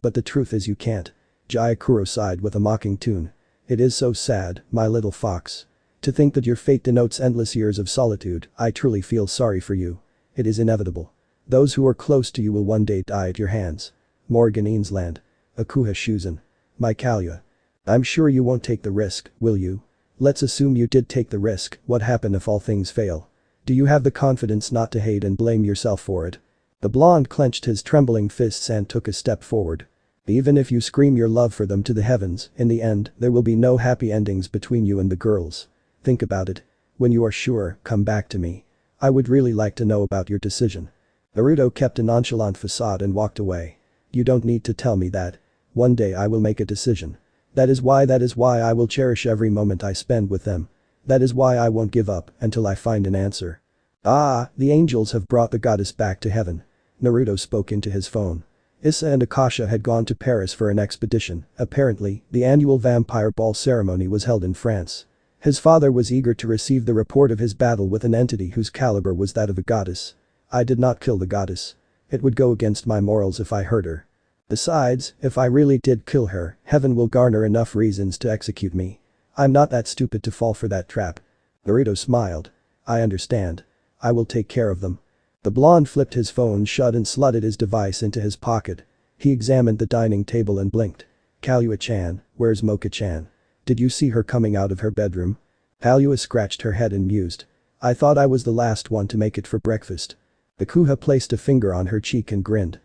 But the truth is you can't. Jayakuro sighed with a mocking tune. It is so sad, my little fox. To think that your fate denotes endless years of solitude, I truly feel sorry for you. It is inevitable. Those who are close to you will one day die at your hands. Morgan Eansland. Akua Shuzen. My Kalua. I'm sure you won't take the risk, will you? Let's assume you did take the risk, what happened if all things fail? Do you have the confidence not to hate and blame yourself for it? The blonde clenched his trembling fists and took a step forward. Even if you scream your love for them to the heavens, in the end, there will be no happy endings between you and the girls. Think about it. When you are sure, come back to me. I would really like to know about your decision. Naruto kept a nonchalant facade and walked away. You don't need to tell me that. One day I will make a decision. That is why I will cherish every moment I spend with them. That is why I won't give up until I find an answer. Ah, the angels have brought the goddess back to heaven. Naruto spoke into his phone. Issa and Akasha had gone to Paris for an expedition. Apparently, the annual vampire ball ceremony was held in France. His father was eager to receive the report of his battle with an entity whose caliber was that of a goddess. I did not kill the goddess. It would go against my morals if I hurt her. Besides, if I really did kill her, heaven will garner enough reasons to execute me. I'm not that stupid to fall for that trap. Naruto smiled. I understand. I will take care of them. The blonde flipped his phone shut and slotted his device into his pocket. He examined the dining table and blinked. Kalua-chan, where's Moka-chan? Did you see her coming out of her bedroom? Kalua scratched her head and mused. I thought I was the last one to make it for breakfast. Akua placed a finger on her cheek and grinned.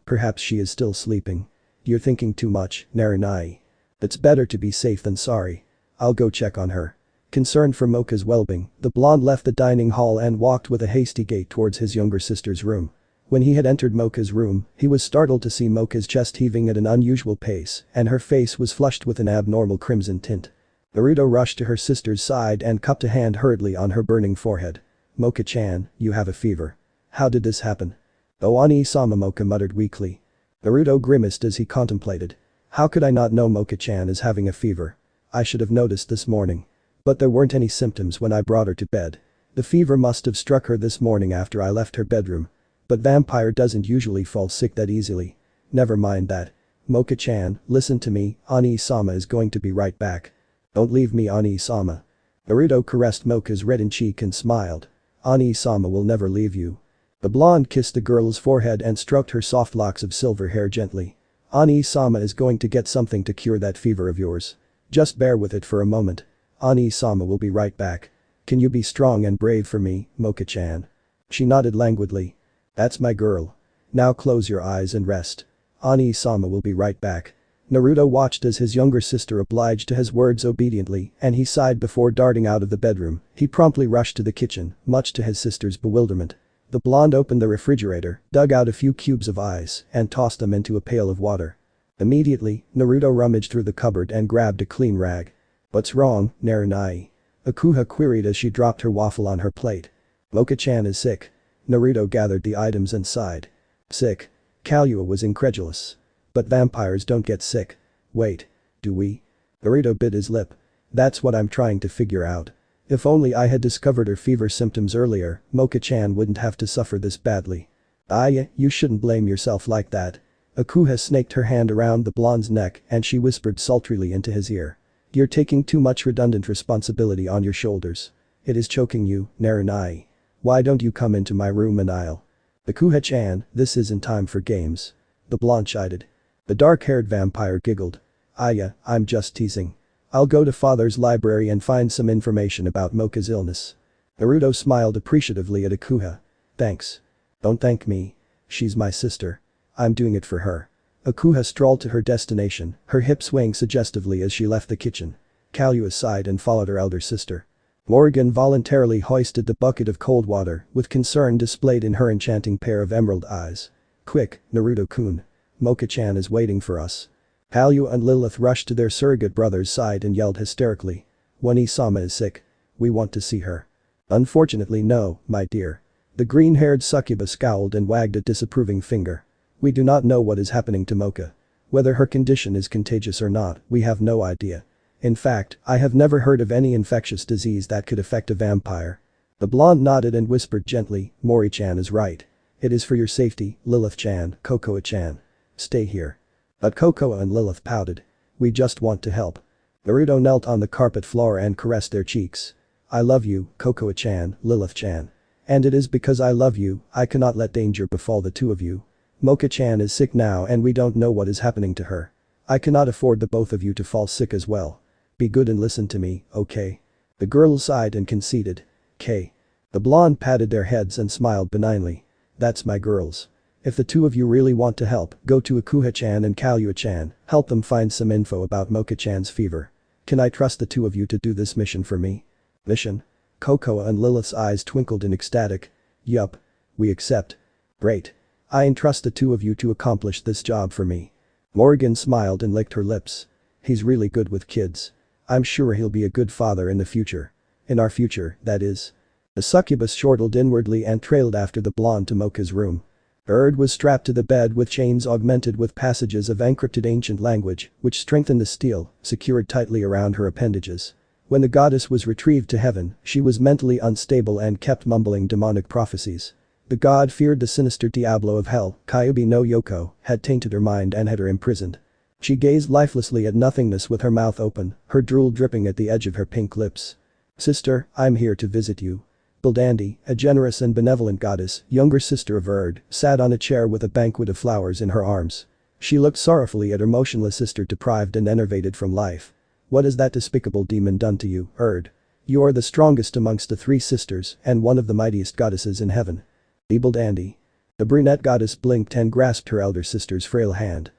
Perhaps she is still sleeping. You're thinking too much, Narinai. It's better to be safe than sorry. I'll go check on her. Concerned for Moka's well-being, the blonde left the dining hall and walked with a hasty gait towards his younger sister's room. When he had entered Moka's room, he was startled to see Moka's chest heaving at an unusual pace, and her face was flushed with an abnormal crimson tint. Naruto rushed to her sister's side and cupped a hand hurriedly on her burning forehead. Moka-chan, you have a fever. How did this happen? Oh, Ani-sama, Moka muttered weakly. Naruto grimaced as he contemplated. How could I not know Moka-chan is having a fever? I should have noticed this morning. But there weren't any symptoms when I brought her to bed. The fever must have struck her this morning after I left her bedroom. But vampire doesn't usually fall sick that easily. Never mind that. Moka-chan, listen to me, Ani-sama is going to be right back. Don't leave me, Ani-sama. Naruto caressed Moka's reddened cheek and smiled. Ani-sama will never leave you. The blonde kissed the girl's forehead and stroked her soft locks of silver hair gently. Ani-sama is going to get something to cure that fever of yours. Just bear with it for a moment. Ani-sama will be right back. Can you be strong and brave for me, Moka-chan? She nodded languidly. That's my girl. Now close your eyes and rest. Ani-sama will be right back. Naruto watched as his younger sister obliged to his words obediently, and he sighed before darting out of the bedroom. He promptly rushed to the kitchen, much to his sister's bewilderment. The blonde opened the refrigerator, dug out a few cubes of ice, and tossed them into a pail of water. Immediately, Naruto rummaged through the cupboard and grabbed a clean rag. What's wrong, Narinai? Akua queried as she dropped her waffle on her plate. Moka-chan is sick. Naruto gathered the items and sighed. Sick? Kalua was incredulous. But vampires don't get sick. Wait. Do we? Naruto bit his lip. That's what I'm trying to figure out. If only I had discovered her fever symptoms earlier, Moka-chan wouldn't have to suffer this badly. You shouldn't blame yourself like that. Akua snaked her hand around the blonde's neck and she whispered sultrily into his ear. You're taking too much redundant responsibility on your shoulders. It is choking you, Narinai. Why don't you come into my room and I'll… Akua-chan, this isn't time for games. The blonde chided. The dark-haired vampire giggled. I'm just teasing. I'll go to father's library and find some information about Moka's illness. Naruto smiled appreciatively at Akua. Thanks. Don't thank me. She's my sister. I'm doing it for her. Akua strolled to her destination, her hips swaying suggestively as she left the kitchen. Kalua sighed and followed her elder sister. Morgan voluntarily hoisted the bucket of cold water, with concern displayed in her enchanting pair of emerald eyes. "Quick, Naruto-kun. Moka-chan is waiting for us." Kalua and Lilith rushed to their surrogate brother's side and yelled hysterically. "One-sama is sick. We want to see her." "Unfortunately no, my dear." The green-haired succubus scowled and wagged a disapproving finger. "We do not know what is happening to Moka. Whether her condition is contagious or not, we have no idea. In fact, I have never heard of any infectious disease that could affect a vampire." The blonde nodded and whispered gently, "Mori-chan is right. It is for your safety, Lilith-chan, Kokoa-chan. Stay here." But Kokoa and Lilith pouted. "We just want to help." Naruto knelt on the carpet floor and caressed their cheeks. "I love you, Kokoa-chan, Lilith-chan. And it is because I love you, I cannot let danger befall the two of you. Moka-chan is sick now and we don't know what is happening to her. I cannot afford the both of you to fall sick as well. Be good and listen to me, okay?" The girls sighed and conceded. "K." The blonde patted their heads and smiled benignly. "That's my girls. If the two of you really want to help, go to Akua-chan and Kalua-chan, help them find some info about Moka-chan's fever. Can I trust the two of you to do this mission for me?" "Mission?" Kokoa and Lilith's eyes twinkled in ecstatic. "Yup. We accept." "Great. I entrust the two of you to accomplish this job for me." Morgan smiled and licked her lips. "He's really good with kids. I'm sure he'll be a good father in the future. In our future, that is." The succubus chortled inwardly and trailed after the blonde to Moka's room. Was strapped to the bed with chains augmented with passages of encrypted ancient language, which strengthened the steel, secured tightly around her appendages. When the goddess was retrieved to heaven, she was mentally unstable and kept mumbling demonic prophecies. The god feared the sinister Diablo of hell, Kyubi no Yoko, had tainted her mind and had her imprisoned. She gazed lifelessly at nothingness with her mouth open, her drool dripping at the edge of her pink lips. "Sister, I'm here to visit you." Bildandi, a generous and benevolent goddess, younger sister of sat on a chair with a banquet of flowers in her arms. She looked sorrowfully at her motionless sister deprived and enervated from life. "What has that despicable demon done to you, You are the strongest amongst the three sisters and one of the mightiest goddesses in heaven." Bildandi. The brunette goddess blinked and grasped her elder sister's frail hand.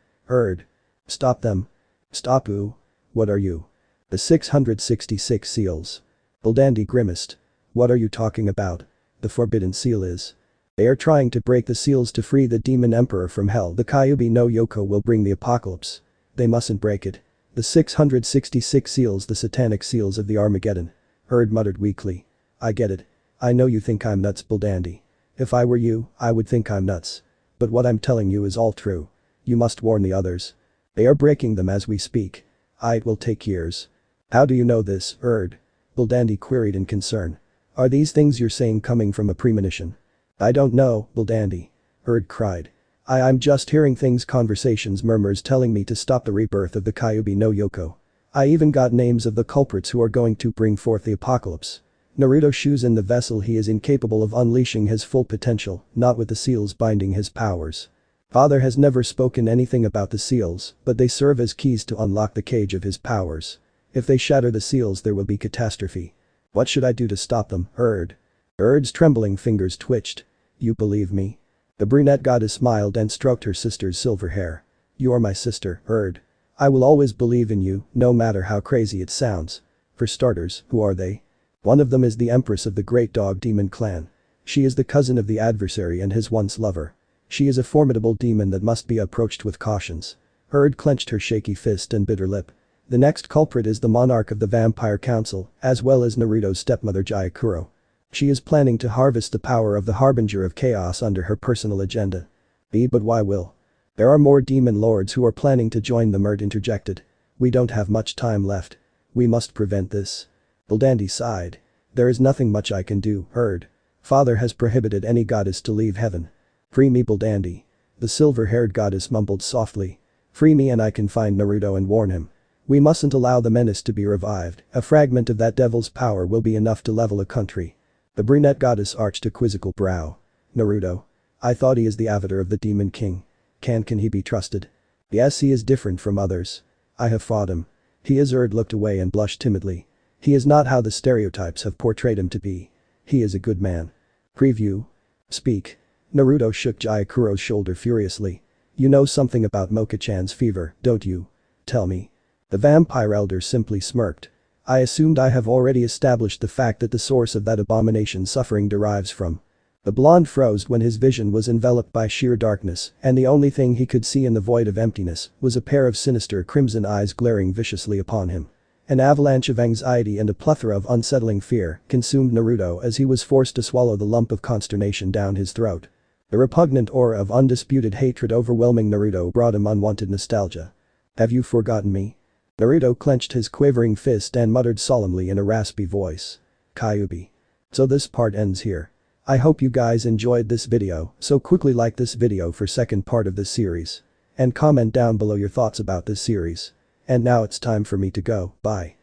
Stop them." "Stop who? What are you?" "The 666 seals." Bildandi grimaced. "What are you talking about? The forbidden seal is." "They are trying to break the seals to free the demon emperor from hell. The Kyubi no Yoko will bring the apocalypse. They mustn't break it. The 666 seals, the satanic seals of the Armageddon." Muttered weakly. "I get it. I know you think I'm nuts, Bildandi. If I were you, I would think I'm nuts. But what I'm telling you is all true. You must warn the others. They are breaking them as we speak. It will take years." "How do you know this, Bildandi queried in concern. "Are these things you're saying coming from a premonition?" "I don't know, Bildandi." Cried. I'm just hearing things, conversations, murmurs telling me to stop the rebirth of the Kyubi no Yoko. I even got names of the culprits who are going to bring forth the apocalypse. Naruto Shuzen, the vessel, he is incapable of unleashing his full potential, not with the seals binding his powers. Father has never spoken anything about the seals, but they serve as keys to unlock the cage of his powers. If they shatter the seals, there will be catastrophe. What should I do to stop them, Erd's trembling fingers twitched. "You believe me?" The brunette goddess smiled and stroked her sister's silver hair. "You are my sister, I will always believe in you, no matter how crazy it sounds. For starters, who are they?" "One of them is the empress of the Great Dog Demon clan. She is the cousin of the adversary and his once lover. She is a formidable demon that must be approached with cautions." Clenched her shaky fist and bit her lip. "The next culprit is the monarch of the Vampire Council, as well as Naruto's stepmother Gyakuro. She is planning to harvest the power of the Harbinger of Chaos under her personal agenda." But why will? "There are more demon lords who are planning to join them," interjected. "We don't have much time left. We must prevent this." Bildandi sighed. "There is nothing much I can do, Father has prohibited any goddess to leave heaven." "Free me, Bildandi." The silver-haired goddess mumbled softly. "Free me and I can find Naruto and warn him. We mustn't allow the menace to be revived. A fragment of that devil's power will be enough to level a country." The brunette goddess arched a quizzical brow. "Naruto? I thought he is the avatar of the Demon King. Can he be trusted?" "Yes, he is different from others. I have fought him. He is." Looked away and blushed timidly. "He is not how the stereotypes have portrayed him to be. He is a good man." "Preview? Speak." Naruto shook Gyakuro's shoulder furiously. You know something about Moka-chan's fever, don't you? Tell me. The vampire elder simply smirked. I assumed I have already established the fact that the source of that abomination suffering derives from. The blonde froze when his vision was enveloped by sheer darkness, and the only thing he could see in the void of emptiness was a pair of sinister crimson eyes glaring viciously upon him. An avalanche of anxiety and a plethora of unsettling fear consumed Naruto as he was forced to swallow the lump of consternation down his throat. The repugnant aura of undisputed hatred overwhelming Naruto brought him unwanted nostalgia. Have you forgotten me? Naruto clenched his quivering fist and muttered solemnly in a raspy voice. Kyubi. So this part ends here. I hope you guys enjoyed this video, so quickly like this video for second part of this series. And comment down below your thoughts about this series. And now it's time for me to go, bye.